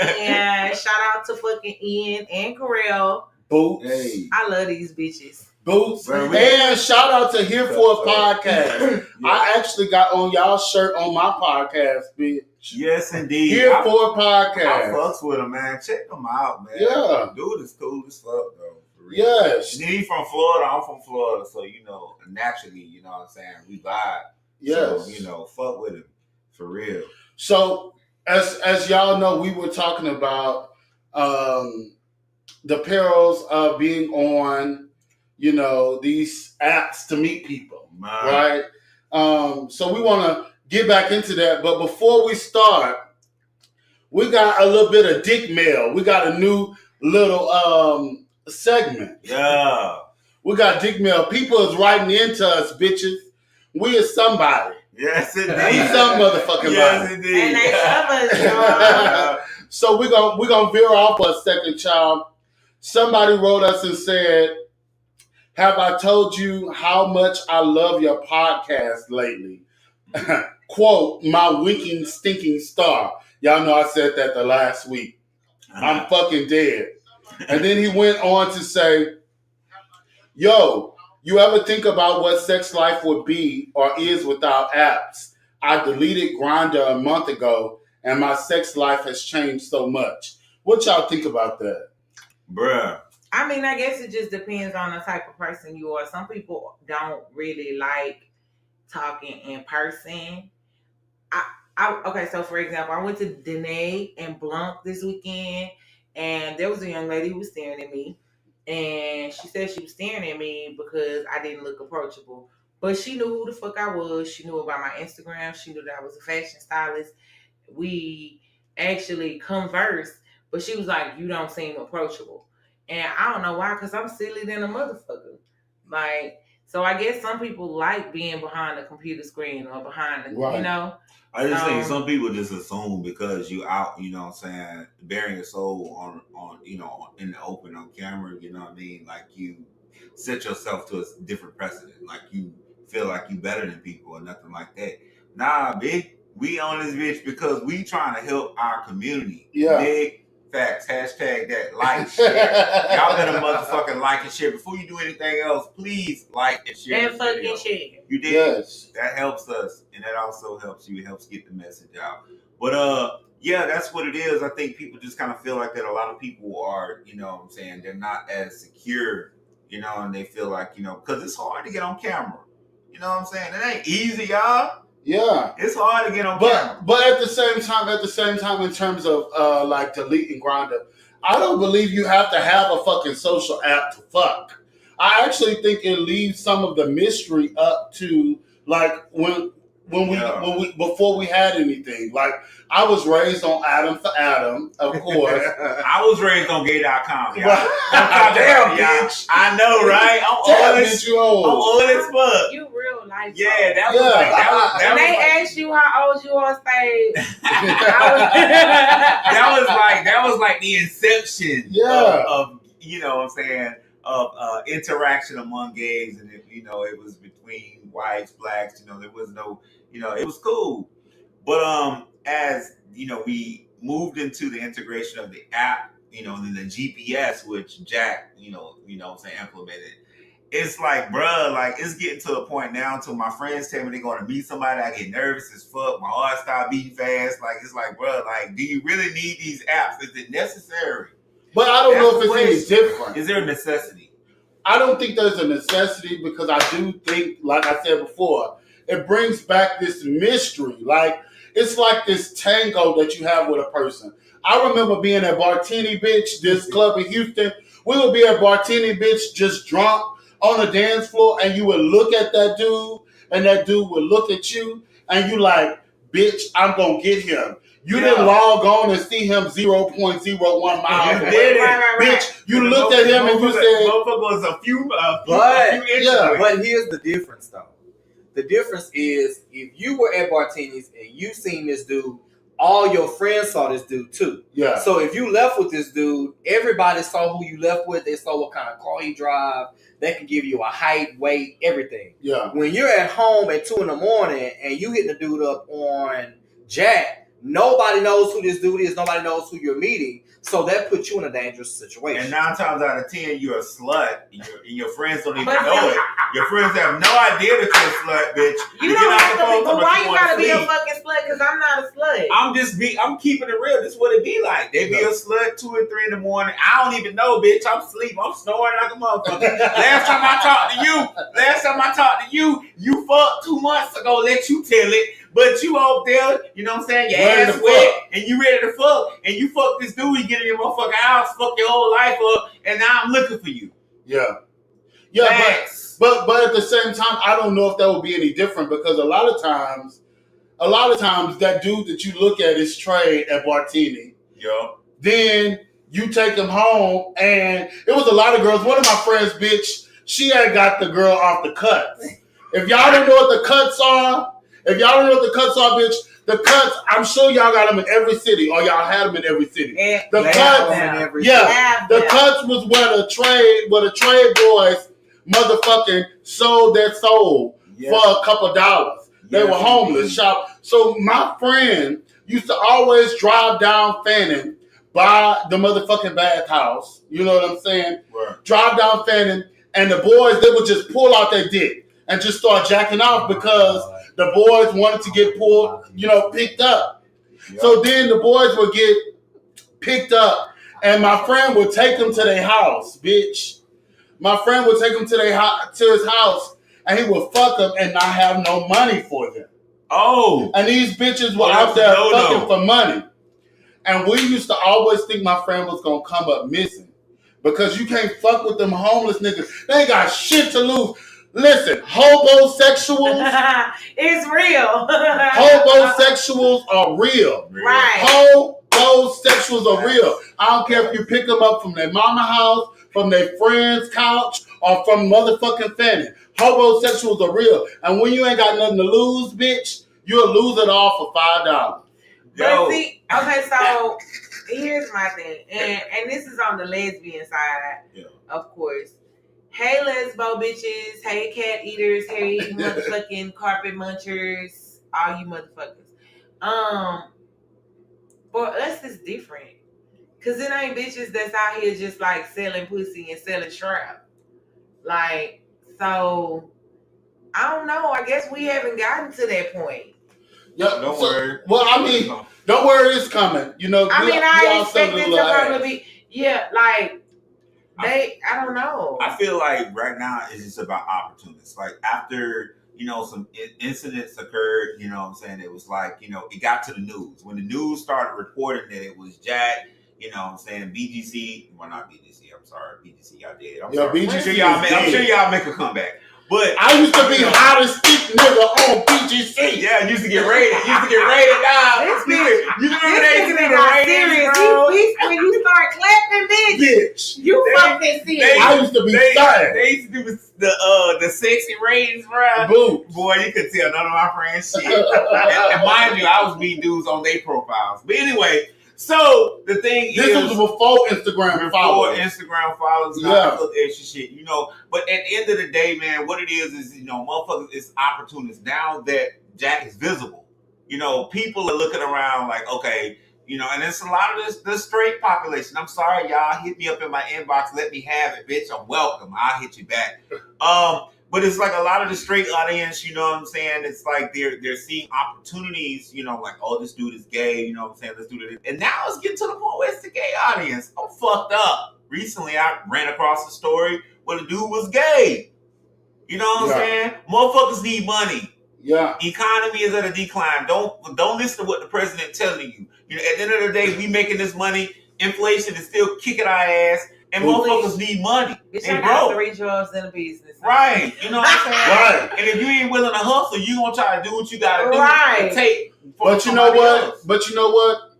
And shout out to fucking Ian and Corell. Boots. Hey. I love these bitches. Boots. And shout out to Here for a Podcast. Yeah. I actually got on y'all shirt on my podcast, bitch. Yes, indeed. Here for a Podcast. I fucks with him, man. Check them out, man. Yeah. Dude is cool as fuck, though. Yes. And then he from Florida. I'm from Florida. So, you know, naturally, you know what I'm saying? We vibe. Yes. So, you know, fuck with him. For real. So, as y'all know, we were talking about the perils of being on, you know, these apps to meet people, right? So we want to get back into that. But before we start, we got a little bit of DickMail. We got a new little segment. Yeah. We got DickMail. People is writing into us, bitches. We is somebody. Yes, indeed. We some motherfucking yes, body. Indeed. And they love us, So we're gonna veer off for a second, child. Somebody wrote us and said, "Have I told you how much I love your podcast lately?" Quote, "My winking stinking star." Y'all know I said that the last week. I'm fucking dead. And then he went on to say, "Yo, you ever think about what sex life would be or is without apps? I deleted Grindr a month ago and my sex life has changed so much." What y'all think about that? Bruh. I mean, I guess it just depends on the type of person you are. Some people don't really like talking in person. Okay, so for example, I went to Danae and Blanc this weekend, and there was a young lady who was staring at me, and she said she was staring at me because I didn't look approachable. But she knew who the fuck I was. She knew about my Instagram. She knew that I was a fashion stylist. We actually conversed, but she was like, "You don't seem approachable." And I don't know why, because I'm silly than a motherfucker. Like, so I guess some people like being behind the computer screen or behind the, you know. I just think some people just assume because you out, you know what I'm saying, bearing your soul on you know, in the open on camera, you know what I mean? Like you set yourself to a different precedent. Like you feel like you better than people or nothing like that. Nah, big. We on this bitch because we trying to help our community. Yeah. Big facts. Hashtag that. Like, share. Y'all better motherfucking like and share. Before you do anything else, please like and share. And fucking share. You did. Yes. That helps us. And that also helps you. It helps get the message out. But yeah, that's what it is. I think people just kind of feel like that. A lot of people are, you know what I'm saying, they're not as secure, you know, and they feel like, you know, because it's hard to get on camera. You know what I'm saying? It ain't easy, y'all. Yeah. It's hard to get on camera. But at the same time, in terms of like deleting Grindr, I don't believe you have to have a fucking social app to fuck. I actually think it leaves some of the mystery up to like when we before we had anything. Like I was raised on Adam for Adam, of course. I was raised on gay.com, y'all. Damn, bitch. I know, right? I'm old as fuck. You real life. Yeah, that was like that when was they like, asked you how old you on stage, that was like the inception of you know what I'm saying, of interaction among gays, and it was between whites, blacks, there was no, it was cool. But as we moved into the integration of the app, and then the GPS, which Jack, implemented. It's like, bruh, like it's getting to a point now until my friends tell me they're going to meet somebody, I get nervous as fuck. My heart start beating fast. Like, it's like, bruh, like, do you really need these apps? Is it necessary? But I don't know if it's any different. Is there a necessity? I don't think there's a necessity because I do think, like I said before, it brings back this mystery. Like, it's like this tango that you have with a person. I remember being at Bartini Bitch, this club in Houston. We would be at Bartini Bitch just drunk on the dance floor, and you would look at that dude, and that dude would look at you, and you like, bitch, I'm going to get him. You didn't log on and see him 0.01 miles away. You did it. Right. Bitch, you looked at him and you said... Motherfucker was a few inches away. But here's the difference, though. The difference is, if you were at Bartini's and you seen this dude, all your friends saw this dude too. Yeah. So if you left with this dude, everybody saw who you left with. They saw what kind of car he drive. They can give you a height, weight, everything. Yeah. When you're at home at 2 a.m. and you hitting the dude up on Jack, nobody knows who this dude is. Nobody knows who you're meeting. So that puts you in a dangerous situation. And 9 times out of 10, you're a slut. And your friends don't even know it. Your friends have no idea that you're a slut, bitch. You don't have to be, but why you gotta be a fucking slut? Because I'm not a slut. I'm keeping it real. This is what it be like. They be a slut 2 and 3 in the morning. I don't even know, bitch. I'm asleep. I'm snoring like a motherfucker. Last time I talked to you, you fucked 2 months ago. Let you tell it. But you out there, you know what I'm saying? Your ass wet, and you ready to fuck, and you fuck this dude, you get in your motherfucking house, fuck your whole life up, and now I'm looking for you. Yeah. Yeah, but at the same time, I don't know if that would be any different because a lot of times that dude that you look at is Trade at Bartini. Yeah. Then you take him home, and it was a lot of girls. One of my friends, bitch, she had got the girl off the cuts. If y'all don't know what the cuts are, bitch, the cuts, I'm sure y'all got them in every city, or y'all had them in every city. The cuts was where the trade boys motherfucking sold their soul for a couple dollars. They were homeless. So my friend used to always drive down Fannin by the motherfucking bathhouse. You know what I'm saying? Right. Drive down Fannin, and the boys, they would just pull out their dick and just start jacking off because the boys wanted to get picked up. Yep. So then the boys would get picked up, and my friend would take them to their house, bitch. My friend would take them to his house, and he would fuck them and not have no money for them. Oh. And these bitches were out there fucking for money. And we used to always think my friend was going to come up missing because you can't fuck with them homeless niggas. They ain't got shit to lose. Listen, hobosexuals. It's real. Hobosexuals are real. Right. Hobosexuals are real. I don't care if you pick them up from their mama house, from their friend's couch, or from motherfucking Fanny. Hobosexuals are real. And when you ain't got nothing to lose, bitch, you'll lose it all for $5. But see, okay, so here's my thing. And this is on the lesbian side, of course. Hey, lesbo bitches. Hey, cat eaters. Hey, motherfucking carpet munchers. All you motherfuckers. For us, it's different. Because it ain't bitches that's out here just like selling pussy and selling strap. Like, so, I don't know. I guess we haven't gotten to that point. Yeah, Don't worry. Well, I mean, don't worry, it's coming. You know, I expect it to probably be, like, I don't know. I feel like right now it's just about opportunists. Like after, some incidents occurred, you know what I'm saying? It was like, it got to the news. When the news started reporting that it was Jack, you know what I'm saying, BGC, well not BGC, I'm sorry, BGC, y'all did. I'm sorry. I'm sure y'all make a comeback. But I used to be hottest stick nigga on BGC. Yeah, used to get rated. Now. You remember they used to get serious, bro? When you start clapping, bitch, you fucking serious. I used to be starting. They used to do the sexy ratings, bro. Boom. Boy, you could tell none of my friends shit. and mind you, I was meeting dudes on their profiles. But anyway. So the thing this was before Instagram followers. Yeah. Extra shit, But at the end of the day, man, what it is, motherfuckers, it's opportunists. Now that Jack is visible, people are looking around like, okay, and it's a lot of the straight population. I'm sorry, y'all, hit me up in my inbox, let me have it, bitch. I'm welcome. I'll hit you back. But it's like a lot of the straight audience, you know what I'm saying? It's like they're seeing opportunities, like, oh, this dude is gay, you know what I'm saying? Let's do this. And now it's getting to the point where it's the gay audience. I'm fucked up. Recently, I ran across a story where the dude was gay. You know what I'm saying? Motherfuckers need money. Yeah. Economy is at a decline. Don't listen to what the president telling you. At the end of the day, we making this money. Inflation is still kicking our ass. And motherfuckers need money. Bitch, I got 3 jobs in a business. Right. You know what I'm saying? Right. And if you ain't willing to hustle, you gonna try to do what you gotta do. Right. Take but you know what?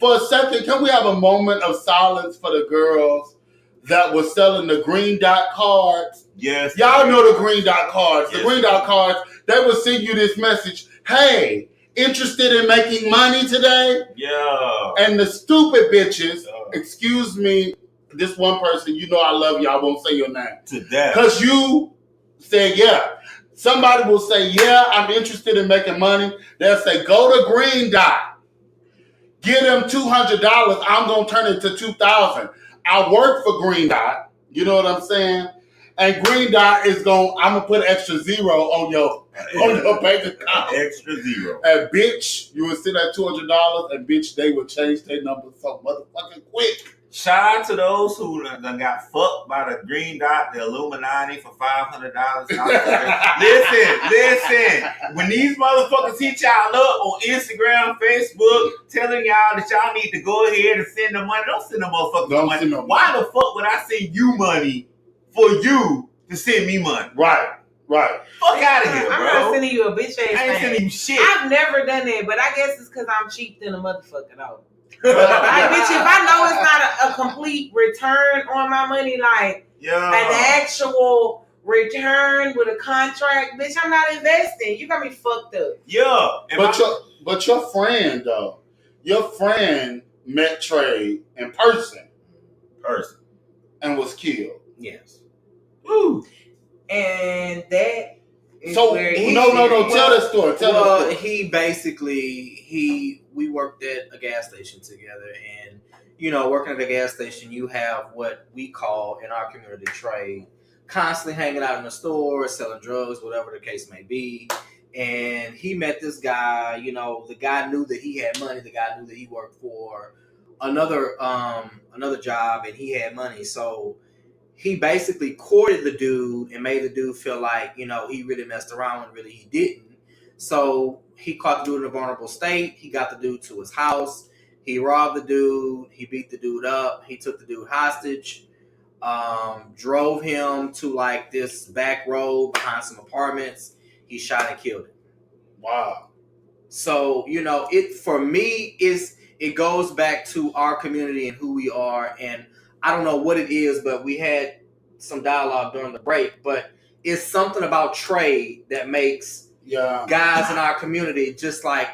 For a second, can we have a moment of silence for the girls that were selling the green dot cards? Yes. Y'all know the green dot cards. Yes. The green dot cards, they will send you this message. Hey, interested in making money today? Yeah. And the stupid bitches, excuse me, this one person, I love you, I won't say your name. To death. Because you said, yeah. Somebody will say, yeah, I'm interested in making money. They'll say, go to Green Dot. Give them $200. I'm going to turn it to $2,000. I work for Green Dot. You know what I'm saying? And Green Dot is I'm going to put extra zero on your bank account. Extra zero. And bitch, you would send that $200 and bitch, they would change their number so motherfucking quick. Shout out to those who done got fucked by the Green Dot, the Illuminati for $500. Listen. When these motherfuckers hit y'all up on Instagram, Facebook, telling y'all that y'all need to go ahead and send them money, don't send them motherfuckers money. Why the fuck would I send you money for you to send me money? Right. Fuck out of here, bro. I'm not sending you a bitch ass thing. I ain't sending you shit. I've never done that, but I guess it's because I'm cheap than a motherfucker, though. Like, bitch, if I know it's not a complete return on my money, like an actual return with a contract, bitch, I'm not investing. You got me fucked up. Yeah. But your friend, though, met Trey in person. And was killed. Yes. Woo. And that is so where no. Tell the story. He basically we worked at a gas station together, and working at a gas station, you have what we call in our community trade, constantly hanging out in the store, selling drugs, whatever the case may be. And he met this guy. The guy knew that he had money. The guy knew that he worked for another job, and he had money. So he basically courted the dude and made the dude feel like, he really messed around when really he didn't. So he caught the dude in a vulnerable state. He got the dude to his house. He robbed the dude. He beat the dude up. He took the dude hostage. Drove him to like this back road behind some apartments. He shot and killed him. Wow. So, it for me it goes back to our community and who we are. And I don't know what it is, but we had some dialogue during the break, but it's something about trade that makes guys in our community just like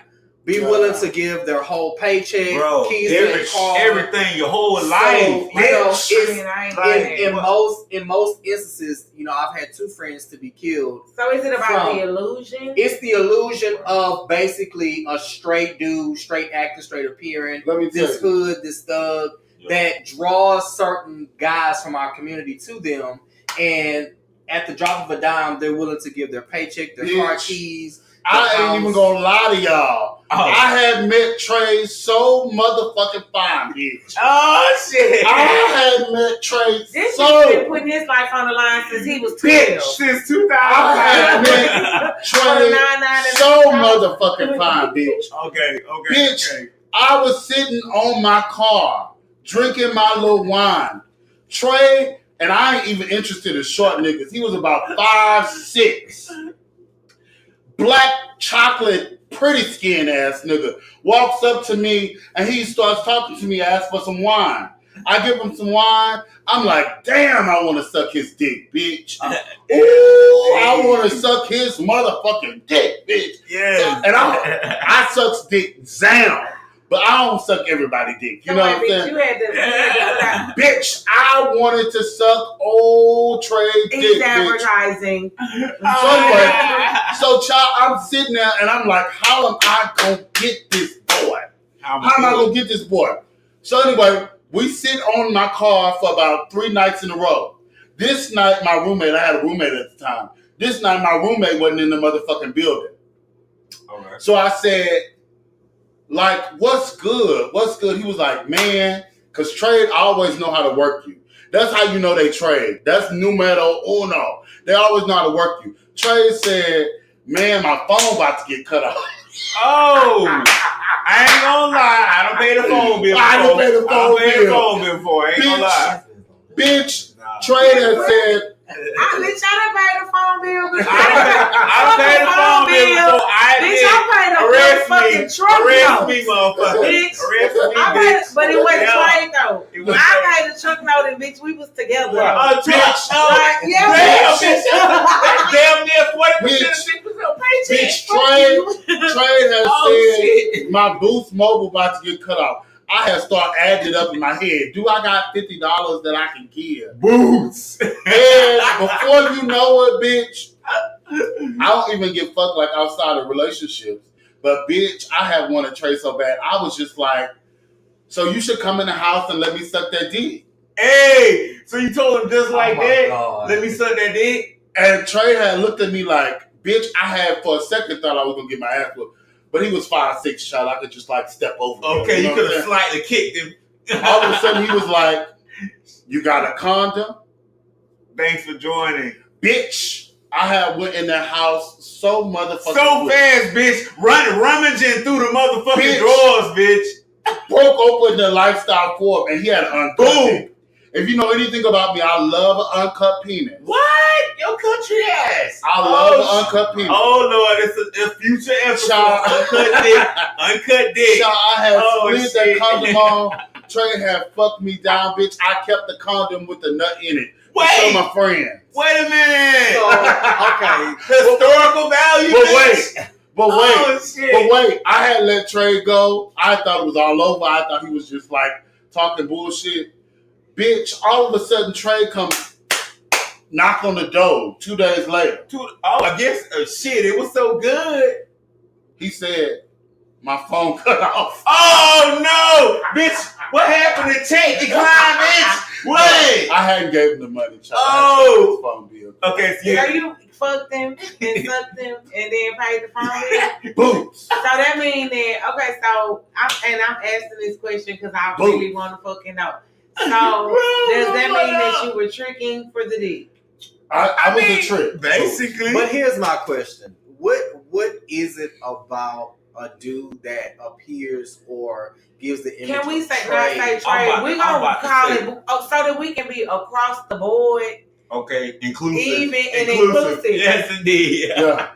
be willing to give their whole paycheck, Bro, keys to their car, everything, your whole So, life. you know, I ain't in most instances, you know, I've had 2 friends to be killed. So is it about the illusion? It's the illusion of basically a straight dude, straight acting, straight appearing, Let me tell this you. hood, this thug, that draws certain guys from our community to them, and at the drop of a dime, they're willing to give their paycheck, their car keys. I ain't even gonna lie to y'all. I had met Trey so motherfucking fine, bitch. Oh shit! I had met Trey This so has been putting his life on the line since he was 12. Since 2000. I had met Trey so motherfucking fine, bitch. Okay. Bitch, I was sitting on my car, drinking my little wine. Trey, and I ain't even interested in short niggas. He was about 5'6". Black chocolate, pretty skin ass nigga. Walks up to me and he starts talking to me, asks for some wine. I give him some wine. I'm like, damn, I want to suck his dick, bitch. Ooh, I want to suck his motherfucking dick, bitch. Yeah. And I suck dick down. But I don't suck everybody's dick. You know what I'm saying? You had to bitch, I wanted to suck old Trey dick. He's advertising. So, child, I'm sitting there and I'm like, how am I going to get this boy? How am I going to get this boy? So anyway, we sit on my car for about 3 nights in a row. This night, my roommate, I had a roommate at the time. This night, my roommate wasn't in the motherfucking building. Okay. So I said, like, what's good? What's good? He was like, man, because trade always know how to work you. That's how you know they trade. That's numero uno. They always know how to work you. Trade said, man, my phone about to get cut off. Oh, I ain't gonna lie. I don't pay the phone bill. I don't pay the phone bill before. I ain't gonna lie. Bitch, Trade said, I done paid the phone bill before. I paid the phone bill before. Bitch, I paid the motherfucking truck note. Arrest me, motherfucker. Bitch. Arrest me, I paid, but it wasn't Yeah. Trade though. I paid the truck note and bitch, we was together. Bitch. Yeah, Damn, bitch. That's damn near 40% Bitch. of paycheck. bitch, Trade has said, my Boost Mobile about to get cut off. I had started adding it up in my head. Do I got $50 that I can give? Boots. And before you know it, bitch, I don't even get fucked like outside of relationships. But bitch, I have wanted Trey so bad. I was just like, so you should come in the house and let me suck that dick. Hey, so you told him just like that? God. Let me suck that dick? And Trey had looked at me like, bitch, I had for a second thought I was gonna get my ass whooped. But he was 5'6", child. I could just like step over him. Okay, you know could what I'm have slightly kicked him. saying? All of a sudden he was like, you got a condom? Thanks for joining. Bitch, I had went in that house so motherfucking So quick. fast, bitch. Rummaging through the motherfucking Bitch. drawers, bitch. Broke open the lifestyle form and he had an uncut Boom. dick. If you know anything about me, I love an uncut penis. What? Your country ass. I love an uncut penis. Oh, Lord. It's a future episode. Child. Uncut dick. Uncut dick. Child, I had split that shit. condom on. Trey had fucked me down, bitch. I kept the condom with the nut in it. Wait. To show my friends. Wait a minute. Okay. Historical value, But bitch. Oh, shit. But wait, I had let Trey go. I thought it was all over. I thought he was just like talking bullshit. Bitch, all of a sudden Trey comes, knock on the door 2 days later. I guess, shit, it was so good. He said, my phone cut off. Oh, no. Bitch, what happened to check? Decline, bitch. Wait. I hadn't gave him the money, child. Oh. Phone bill. Okay, so So you fucked them and sucked them and then paid the phone bill? Boots. So that means that, okay, so I'm asking this question because I really want to fucking know. So does that mean that you were tricking for the dick? I was a trick. basically. But here's my question: What is it about a dude that appears or gives the image? Can we of say trade? not say trade? We're gonna call it so that we can be across the board, Okay, inclusive. even and inclusive. Yes, indeed. Yeah.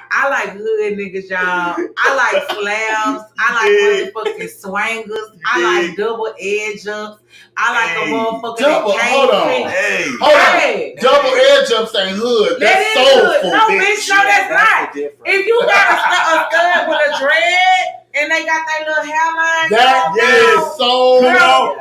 I like hood niggas, y'all. I like slabs. I like motherfucking swangers. I like double edge ups. I like a motherfucking Double, hold on. Hey. Hold on. Hey. Double edge ups ain't hood. That That's is soulful, hood. No, bitch, no, that's not. different. If you got a stud with a dread they got their little hairline. That is so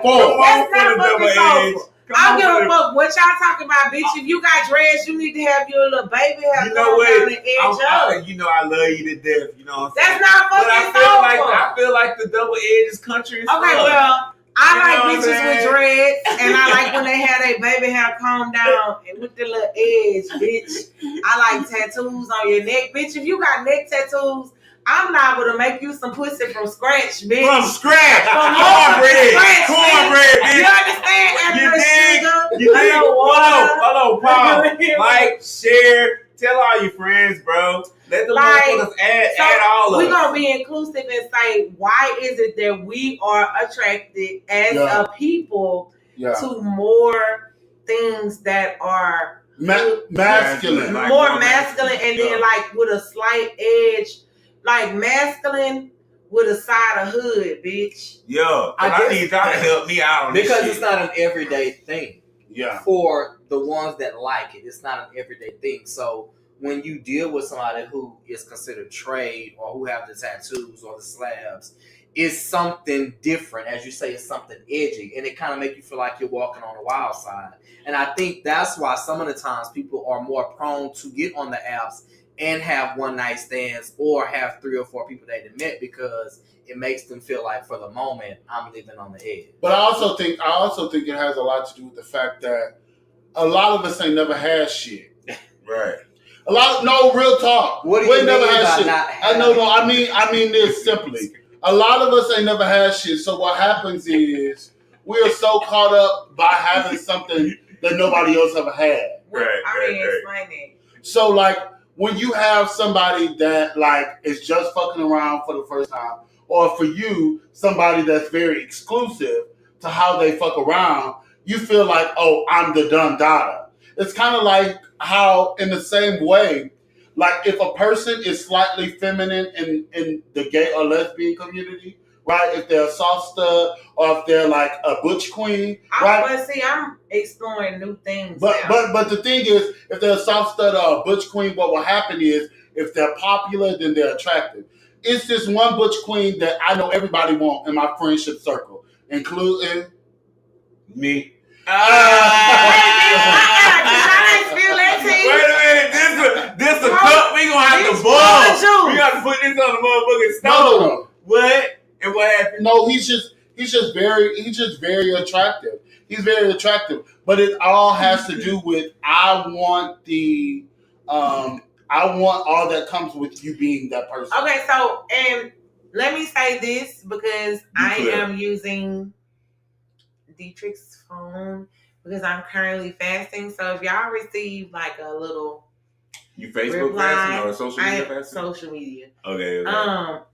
full. That's not fucking soulful. I don't give a fuck what y'all talking about, bitch. If you got dreads, you need to have your little baby hair down the edge up. You know I love you to death. You know what I'm saying? That's not fucking soulful. I feel like the double edges country is okay, fun. well, I like bitches with dreads, and I like when they have their baby hair combed down and with the little edge, bitch. I like tattoos on your neck, bitch. If you got neck tattoos, I'm liable to make you some pussy from scratch, bitch. From scratch. Cornbread, bitch. You understand? You dig? Hold on, pause. Like, share, tell all your friends, bro. Let the motherfuckers add all of us. We're going to be inclusive and say, why is it that we are attracted as a people to more things that are masculine? More masculine, and then like with a slight edge, like masculine with a side of hood, bitch. Yo, I need y'all to help me out on this because shit. It's not an everyday thing. Yeah. For the ones that like it, it's not an everyday thing. So when you deal with somebody who is considered trade or who have the tattoos or the slabs, it's something different. As you say, it's something edgy, and it kind of make you feel like you're walking on the wild side. And I think that's why some of the times people are more prone to get on the apps and have one night stands or have 3 or 4 people they met, because it makes them feel like for the moment I'm living on the edge. But I also think it has a lot to do with the fact that a lot of us ain't never had shit. Right. Real talk. What do you mean never had by shit. not I know. I mean this simply. A lot of us ain't never had shit. So what happens is we are so caught up by having something that nobody else ever had. Right. Explain it. So like when you have somebody that like is just fucking around for the first time, or for you, somebody that's very exclusive to how they fuck around, you feel like, oh, I'm the done dada. It's kind of like how, in the same way, like if a person is slightly feminine in the gay or lesbian community, right? If they're a soft stud or if they're like a butch queen, right? But see, I'm exploring new things. But the thing is, if they're a soft stud or a butch queen, what will happen is if they're popular, then they're attractive. It's this one butch queen that I know everybody want in my friendship circle, including me. Wait a minute, this a cup. We gonna have to buzz. We got to put this on the motherfucking stove. No. What? And what happened? No, he's just very attractive. He's very attractive, but it all has to do with I want all that comes with you being that person. Okay, so and let me say this because I am using Detrick's phone because I'm currently fasting. So if y'all receive like a little Facebook fasting or social media fasting? Social media. Okay.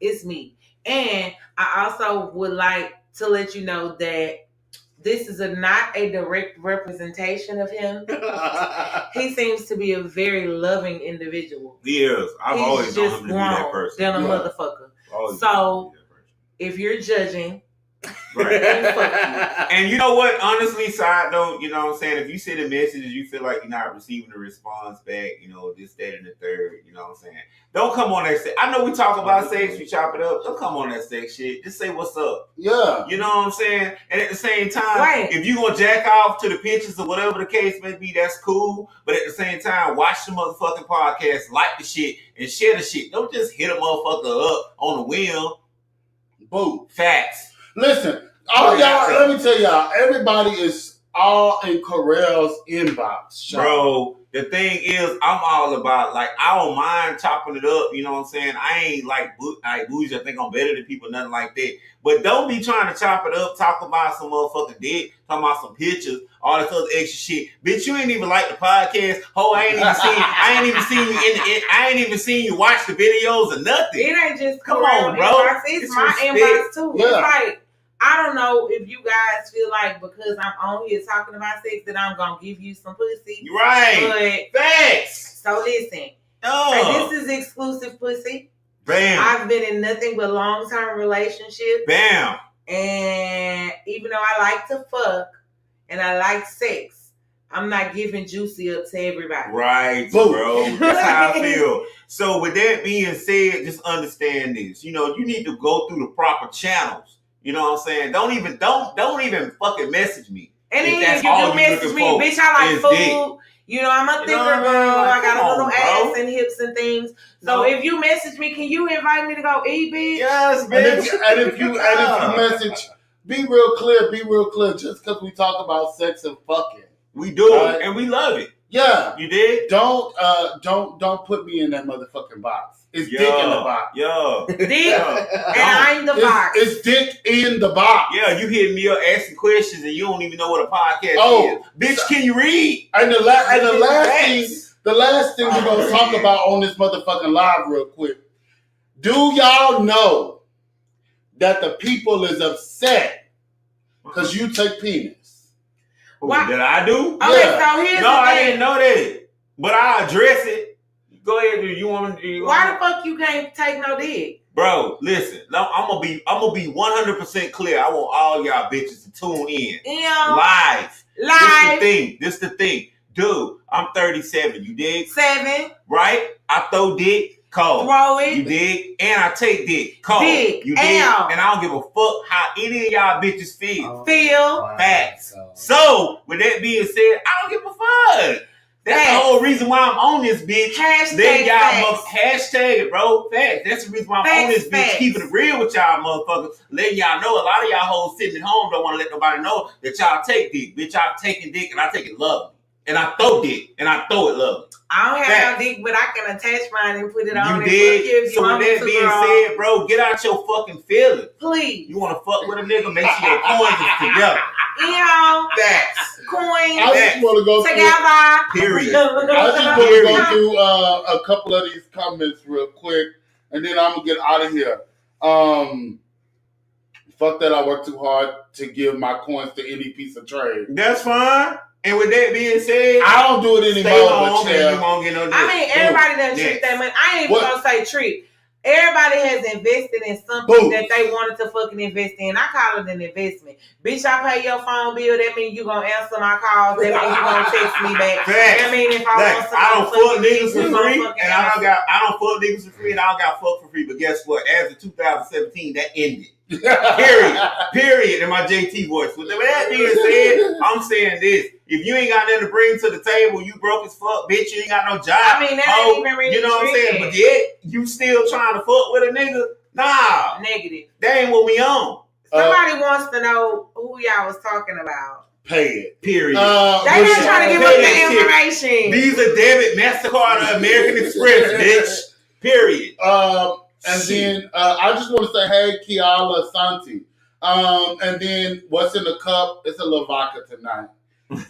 It's me. And I also would like to let you know that this is not a direct representation of him. He seems to be a very loving individual. He is. I've always known him to be that person. Than a motherfucker. So if you're judging, right. And you know what? Honestly, side note, you know what I'm saying? If you send a message and you feel like you're not receiving a response back, you know, this, that, and the third, you know what I'm saying? Don't come on that sex. I know we talk about sex, we chop it up. Don't come on that sex shit. Just say what's up. Yeah. You know what I'm saying? And at the same time, if you gonna jack off to the pictures or whatever the case may be, that's cool. But at the same time, watch the motherfucking podcast, like the shit, and share the shit. Don't just hit a motherfucker up on the whim. Boo. Facts. Listen, let me tell y'all, everybody is all in Corell's inbox. Bro, the thing is, I'm all about, like, I don't mind chopping it up, you know what I'm saying? I ain't like bougie, I think I'm better than people, nothing like that. But don't be trying to chop it up, talk about some motherfucking dick, talking about some pictures, all this other extra shit. Bitch, you ain't even like the podcast. I ain't even seen you watch the videos or nothing. It ain't just come on, bro. Inbox. It's my inbox too. Yeah. It's like, I don't know if you guys feel like because I'm on here talking about sex that I'm gonna give you some pussy. Right. But thanks. So listen. This is exclusive pussy. Bam. I've been in nothing but long-term relationships. Bam. And even though I like to fuck and I like sex, I'm not giving juicy up to everybody. Right, Boom. bro. That's how I feel. So with that being said, just understand this. You know, you need to go through the proper channels. You know what I'm saying? Don't even fucking message me. And if then that's if you all do message me, bitch, I like food. Dick. You know, I'm a thicker know what I mean? girl. Like, I got a little on, ass bro. and hips and things. So No. if you message me, can you invite me to go eat, bitch? Yes, And bitch. if you message, be real clear. Just because we talk about sex and fucking, we do it and we love it. Yeah, you did. Don't put me in that motherfucking box. It's dick in the box. Dick, and I'm the box. It's dick in the box. Yeah, you hit me up asking questions and you don't even know what a podcast is. Bitch, can you read? And the last thing we're gonna talk about on this motherfucking live real quick. Do y'all know that the people is upset because you take penis? What did I do? Okay, so here's the thing. I didn't know that, but I address it. Go ahead, do you want to? Why the fuck you can't take no dick? Bro, listen. I'm gonna be 100% clear. I want all y'all bitches to tune in. Live. This the thing. Dude, I'm 37. You dig? 7. Right? I throw dick. Cold. Throw it. You dig? And I take dick. Cold. Dick. You dig? And I don't give a fuck how any of y'all bitches feel. Facts. So, with that being said, I don't give a fuck. That's the whole reason why I'm on this bitch. Hashtag it, bro. Facts. That's the reason why I'm on this bitch. Keeping it real with y'all motherfuckers. Letting y'all know a lot of y'all hoes sitting at home don't want to let nobody know that y'all take dick. Bitch, I'm taking dick and I take it lovely. And I throw dick and I throw it lovely. I don't have no dick, but I can attach mine and put it on. You did. So with that being said, bro, get out your fucking feelings. Please. You want to fuck with a nigga, make sure your coins is together. Facts. Coins. I just want to go together. Period. I just want to go through a couple of these comments real quick, and then I'm gonna get out of here. Fuck that! I work too hard to give my coins to any piece of trade. That's fine. And with that being said, I don't do it anymore. But you won't get no dick. I mean, everybody doesn't treat that money. I ain't even gonna say treat. Everybody has invested in something that they wanted to fucking invest in. I call it an investment. Bitch, I pay your phone bill. That means you gonna answer my calls. That means you gonna text me back. That means if I want some, I don't fuck niggas for free, and I don't fuck niggas for free, and I don't got fuck for free. But guess what? As of 2017, that ended. Period. In my JT voice. With that being said, I'm saying this. If you ain't got nothing to bring to the table, you broke as fuck, bitch, you ain't got no job. I mean, that ain't even really you know what I'm saying? But yet, you still trying to fuck with a nigga? Nah. Negative. That ain't what we on. Somebody wants to know who y'all was talking about. Pay it. Period. They not trying to give us the information. Visa, debit, MasterCard, or American Express, bitch. Period. And then I just want to say, hey, Kiala Santi. And then what's in the cup? It's a little vodka tonight.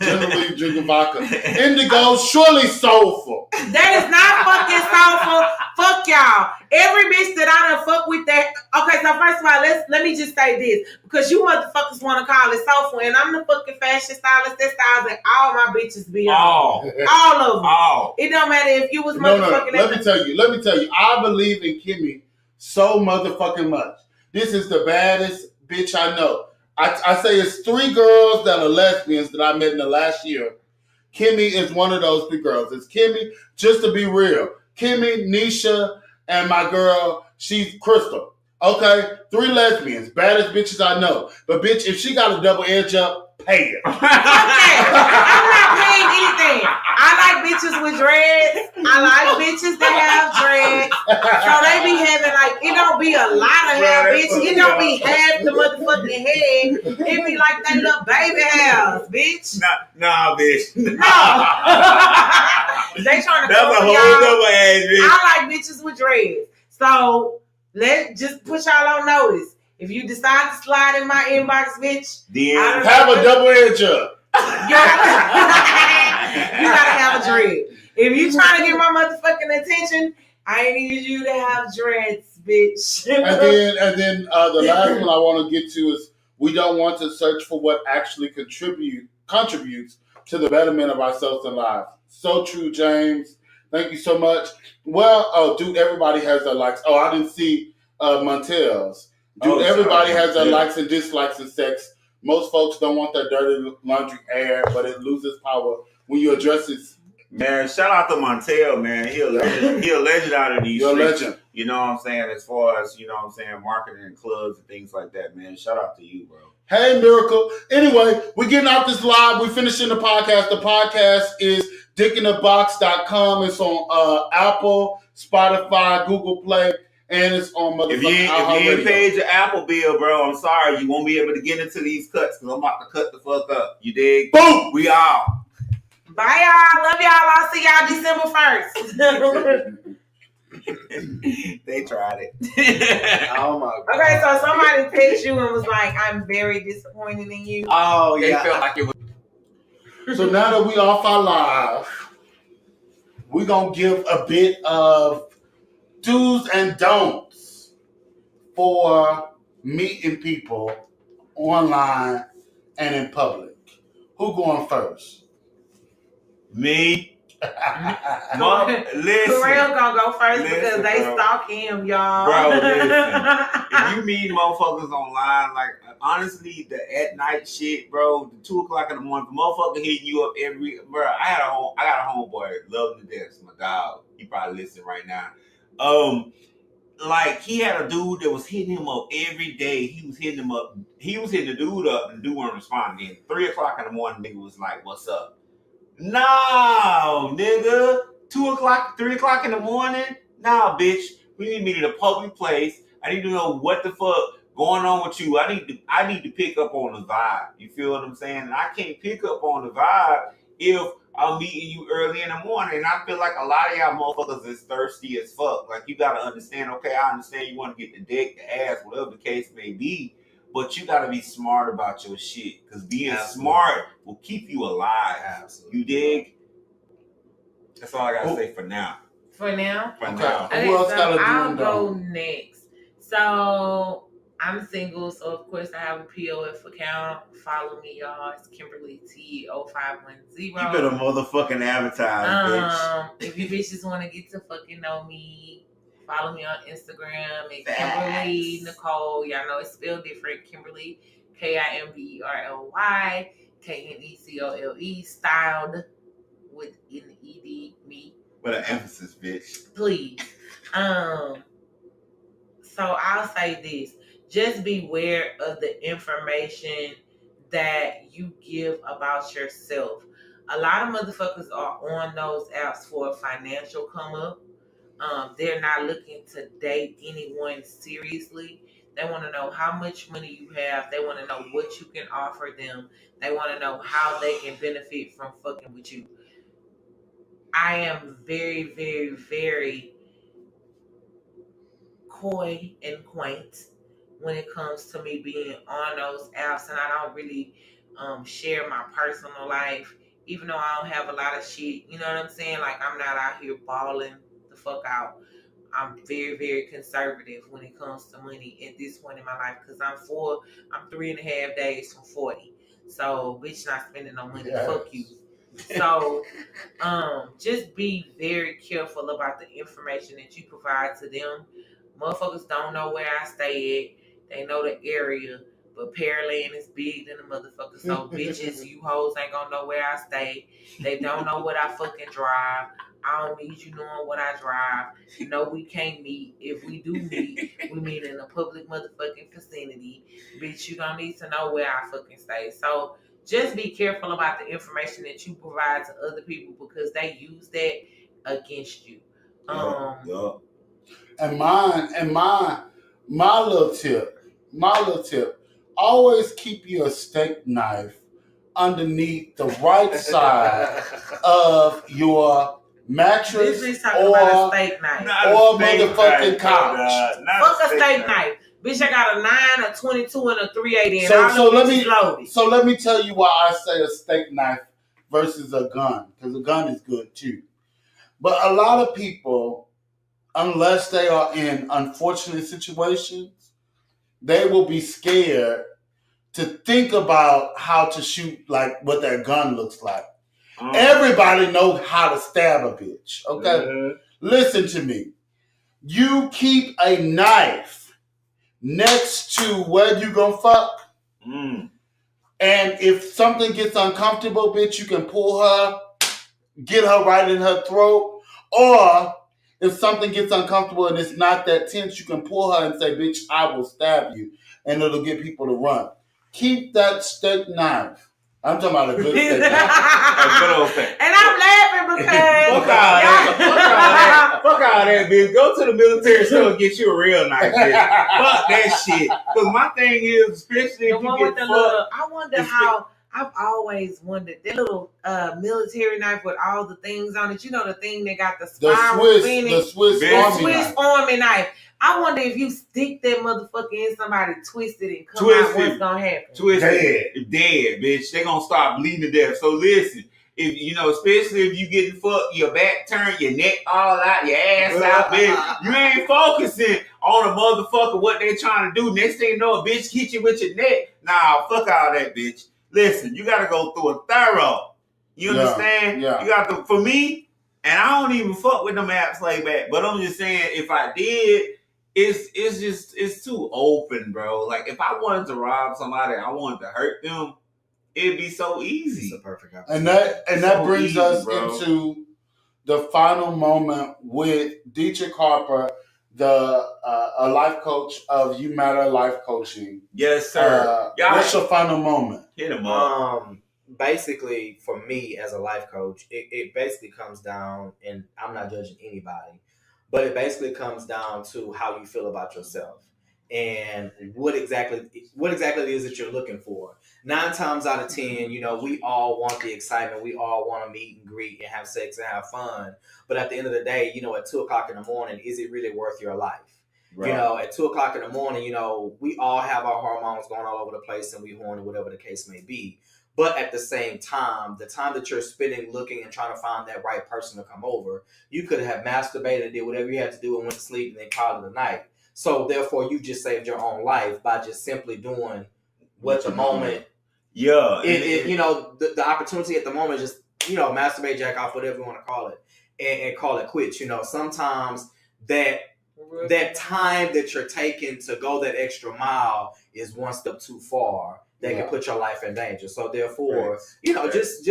Generally drinking vodka. Indigo, surely soulful. That is not fucking soulful. Fuck y'all. Every bitch that I done fuck with that. Okay, so first of all, let me just say this. Because you motherfuckers want to call it soulful. And I'm the fucking fashion stylist that styles and all my bitches be on. All of them. It don't matter if you was motherfucking. Let me tell you. I believe in Kimmy so motherfucking much. This is the baddest bitch I know. I say it's 3 girls that are lesbians that I met in the last year. Kimmy is one of those 3 girls. It's Kimmy, just to be real. Kimmy, Nisha, and my girl, she's Crystal. Okay? 3 lesbians. Baddest bitches I know. But bitch, if she got a double edge up, pay it. Okay. I'm not paying anything. I like bitches with dreads. I like bitches that have dreads. So they be having it don't be a lot of hair, bitch. It don't be half the motherfucking head. It be like that little baby hairs, bitch. Nah, bitch. No. They trying to That's a whole double edge, bitch. I like bitches with dreads. So let's just put y'all on notice. If you decide to slide in my inbox, bitch, then have a double edge up. You gotta have a dread. If you trying to get my motherfucking attention, I need you to have dreads, bitch. and then the last one I want to get to is we don't want to search for what actually contributes to the betterment of ourselves and lives. So true, James. Thank you so much. Well, dude, everybody has their likes. I didn't see Montel's. Dude, everybody has their likes and dislikes in sex. Most folks don't want their dirty laundry aired, but it loses power when you address it. Man, shout out to Montel, man. He a legend out of these You're a streets. legend. You know what I'm saying? As far as, you know what I'm saying, marketing and clubs and things like that, man. Shout out to you, bro. Hey, Miracle. Anyway, we're getting out this live. We're finishing the podcast. The podcast is DickInTheBox.com. It's on Apple, Spotify, Google Play, and it's on motherfucking If you ain't paid your Apple bill, bro, I'm sorry. You won't be able to get into these cuts because I'm about to cut the fuck up. You dig? Boom! We out. Bye, y'all. Love y'all. I'll see y'all December 1st. They tried it. Oh my god. Okay, so somebody texted you and was like, I'm very disappointed in you. Oh They yeah. felt like it was. So now that we off our live, we're going to give a bit of do's and don'ts for meeting people online and in public. Who going first? Me. Mom, listen. Corell gonna go first Listen, because they bro. stalk him, y'all. Bro, listen. If you meet motherfuckers online, like, honestly, the at night shit, bro, the 2 o'clock in the morning, the motherfucker hitting you up every, bro, I got a homeboy, love him to death, my dog. He probably listening right now. Like, he had a dude that was hitting him up every day. He was hitting him up. He was hitting the dude up, and the dude wasn't responding. Then 3 o'clock in the morning, nigga was like, what's up? No, nigga. 2 o'clock, 3 o'clock in the morning? Nah, bitch. We need to meet in a public place. I need to know what the fuck going on with you. I need to pick up on the vibe. You feel what I'm saying? And I can't pick up on the vibe if I'm meeting you early in the morning. And I feel like a lot of y'all motherfuckers is thirsty as fuck. Like, you gotta understand, okay, I understand you want to get the dick, the ass, whatever the case may be. But you gotta be smart about your shit. Because being smart will keep you alive. Absolutely. You dig? That's all I gotta say for now. For now? For Okay. now. Okay, Who else so got a do I'll and go don't? next. So I'm single, so of course I have a POF account. Follow me, y'all. It's Kimberly T0510. You better motherfucking advertise, bitch. If you bitches want to get to fucking know me, follow me on Instagram at Kimberly Kne'cole. Y'all know it's spelled different. Kimberly KIMBERLY KNECOLE, styled with an ED, me. With an emphasis, bitch. Please. So I'll say this. Just beware of the information that you give about yourself. A lot of motherfuckers are on those apps for a financial come up. They're not looking to date anyone seriously. They want to know how much money you have. They want to know what you can offer them. They want to know how they can benefit from fucking with you. I am very, very, very coy and quaint when it comes to me being on those apps, and I don't really share my personal life, even though I don't have a lot of shit. You know what I'm saying? Like, I'm not out here balling the fuck out. I'm very, very conservative when it comes to money at this point in my life because I'm 3.5 days from 40. So, bitch, not spending no money. Yes. Fuck you. So, just be very careful about the information that you provide to them. Motherfuckers don't know where I stay at. They know the area, but Pearland is big than the motherfucker. So, bitches, you hoes ain't gonna know where I stay. They don't know what I fucking drive. I don't need you knowing what I drive. You know we can't meet. If we do meet, we meet in a public motherfucking vicinity. Bitch, you don't need to know where I fucking stay. So, just be careful about the information that you provide to other people because they use that against you. Yup. And my little tip, always keep your steak knife underneath the right side of your mattress This is talking about a or steak knife. or motherfucking couch. Fuck a steak knife. Bitch, I got a 9, a 22, and a 3/8 in. So let me tell you why I say a steak knife versus a gun, because a gun is good too. But a lot of people, unless they are in unfortunate situations, they will be scared to think about how to shoot, like what their gun looks like. Everybody knows how to stab a bitch, okay? Listen to me. You keep a knife next to where you gonna fuck, and if something gets uncomfortable, bitch, you can pull her get her right in her throat, or if something gets uncomfortable and it's not that tense, you can pull her and say, bitch, I will stab you. And it'll get people to run. Keep that steak knife. I'm talking about a good steak knife. A good old steak. And I'm laughing because Fuck all that, bitch. Go to the military store and get you a real knife, bitch. Fuck that shit. Because my thing is, especially if you get fucked. I wonder how. I've always wondered that little military knife with all the things on it. You know the thing that got the spiral in it? The Swiss Army knife. I wonder if you stick that motherfucker in somebody, twist it, and come out, what's gonna happen? Dead, bitch. They gonna start bleeding to death. So listen, if you know, especially if you getting fucked, your back turned, your neck all out, your ass out, bitch. You ain't focusing on a motherfucker what they trying to do. Next thing you know, a bitch hit you with your neck. Nah, fuck all that, bitch. Listen, you gotta go through a thorough. You understand? Yeah. You got to. For me, and I don't even fuck with them apps like that. But I'm just saying, if I did, it's too open, bro. Like if I wanted to rob somebody, I wanted to hurt them, it'd be so easy. It's a perfect opportunity. And that brings us bro. into the final moment with Detrick Harper, a life coach of UMatter Life Coaching. Yes, sir. What's your final moment? Hit him up. Basically, for me as a life coach, it basically comes down, and I'm not judging anybody, but it basically comes down to how you feel about yourself and what exactly it is that you're looking for. 9 times out of 10, you know, we all want the excitement. We all want to meet and greet and have sex and have fun. But at the end of the day, you know, at 2:00 in the morning, is it really worth your life? Right. You know, at 2:00 in the morning, you know, we all have our hormones going all over the place and we horny, whatever the case may be. But at the same time, the time that you're spending looking and trying to find that right person to come over, you could have masturbated and did whatever you had to do and went to sleep and then called it a night. So therefore, you just saved your own life by just simply doing what the moment. Yeah. You know, the opportunity at the moment is just, you know, masturbate, jack off, whatever you want to call it, and call it quits. You know, sometimes that time that you're taking to go that extra mile is one step too far. That can put your life in danger. So therefore, you know, just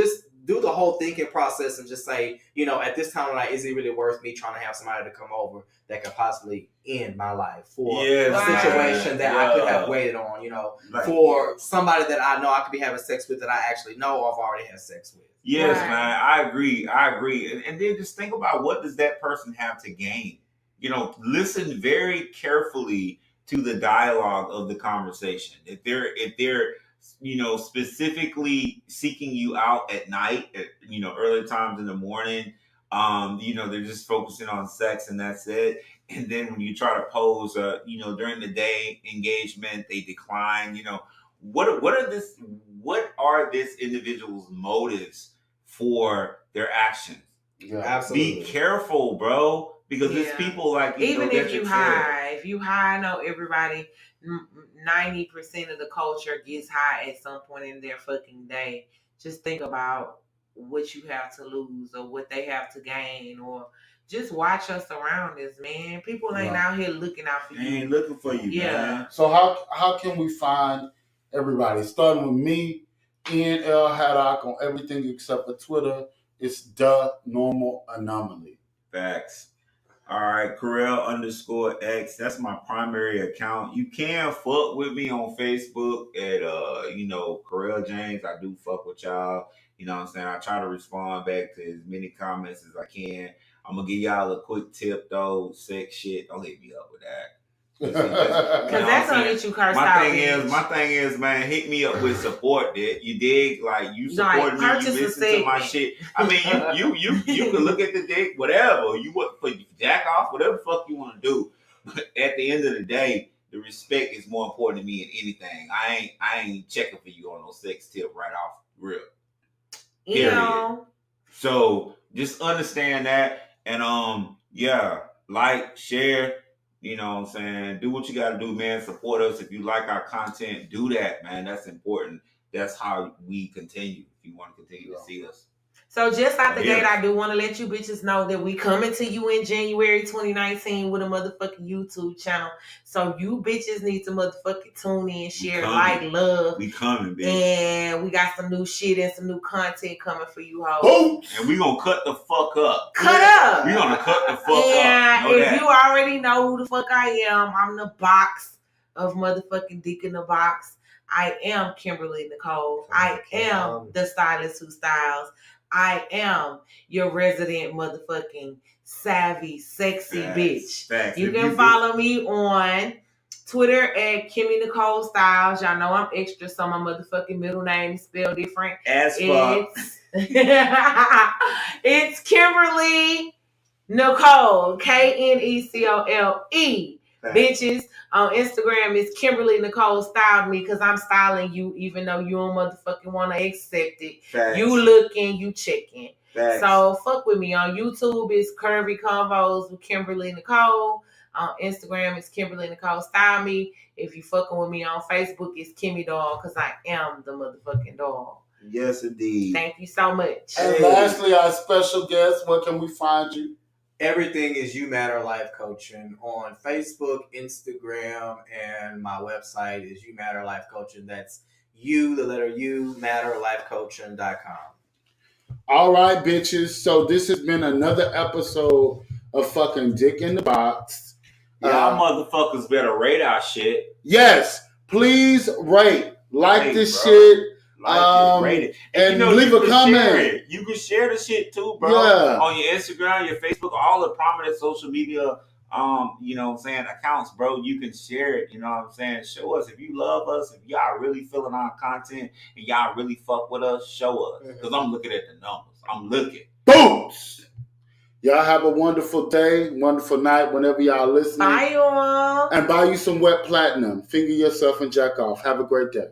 do the whole thinking process and just say, you know, at this time of night, is it really worth me trying to have somebody to come over that could possibly end my life for a situation that I could have waited on, you know, for somebody that I know I could be having sex with that I actually know or I've already had sex with. Yes, man, I agree. And then just think about, what does that person have to gain? You know, listen very carefully to the dialogue of the conversation. If they're you know, specifically seeking you out at night, at, you know, early times in the morning, you know, they're just focusing on sex and that's it. And then when you try to pose, you know, during the day engagement, they decline. You know, what are this individual's motives for their actions? Yeah, absolutely. Be careful, bro. Because there's people like, even if you high, I know everybody, 90% of the culture gets high at some point in their fucking day. Just think about what you have to lose or what they have to gain, or just watch your surroundings, man. People ain't out here looking out for you. They ain't looking for you, man. So how can we find everybody? Starting with me, Ian L. Haddock on everything except for Twitter. It's The Normal Anomaly. Facts. All right, Corell_X. That's my primary account. You can fuck with me on Facebook at you know, Corell James. I do fuck with y'all. You know what I'm saying? I try to respond back to as many comments as I can. I'm gonna give y'all a quick tip though. Sex shit, don't hit me up with that. Because that's gonna get you cursed out. My thing is, man, hit me up with support. That you dig, like you support me, you listen to my shit. I mean, you can look at the dick, whatever you want for jack off, whatever the fuck you want to do. But at the end of the day, the respect is more important to me than anything. I ain't checking for you on no sex tip right off real. You know. So just understand that, and like, share. You know what I'm saying? Do what you got to do, man. Support us. If you like our content, do that, man. That's important. That's how we continue. If you want to continue to see us. So just out the gate, I do want to let you bitches know that we coming to you in January 2019 with a motherfucking YouTube channel. So you bitches need to motherfucking tune in, share, like, love. We coming, bitch. And we got some new shit and some new content coming for you hoes. Boom. And we gonna cut the fuck up. Cut up. We gonna cut the fuck up. And if you already know who the fuck I am, I'm the box of motherfucking Dick in the Box. I am Kimberly Kne'cole. I am the stylist who styles. I am your resident motherfucking savvy, sexy bitch. Facts. You can follow me on Twitter at Kimmy Kne'cole Styles. Y'all know I'm extra, so my motherfucking middle name is spelled different. As fuck. It's Kimberly Kne'cole, Kne'cole. Bitches. On Instagram, it's Kimberly Kne'cole styled me because I'm styling you even though you don't motherfucking want to accept it. Facts. You looking, you checking. Facts. So fuck with me. On YouTube, it's Curvy Convos with Kimberly Kne'cole. On Instagram, it's Kimberly Kne'cole style me. If you fucking with me on Facebook, it's Kimmy Doll because I am the motherfucking doll. Yes, indeed. Thank you so much. And lastly, our special guest, where can we find you? Everything is UMatter Life Coaching on Facebook, Instagram, and my website is UMatter Life Coaching. That's U, the letter U, matterlifecoaching.com. All right, bitches. So this has been another episode of fucking Dick in the Box. Y'all motherfuckers better rate our shit. Yes. Please rate. Like this bro. shit. Rate it. And leave a comment. You can share the shit too, bro. Yeah. On your Instagram, your Facebook, all the prominent social media, you know what I'm saying, accounts, bro. You can share it. You know what I'm saying? Show us if you love us, if y'all really feeling our content, and y'all really fuck with us. Show us, because I'm looking at the numbers. I'm looking. Boots. Y'all have a wonderful day, wonderful night, whenever y'all listening. Bye, y'all. And buy you some wet platinum. Finger yourself and jack off. Have a great day.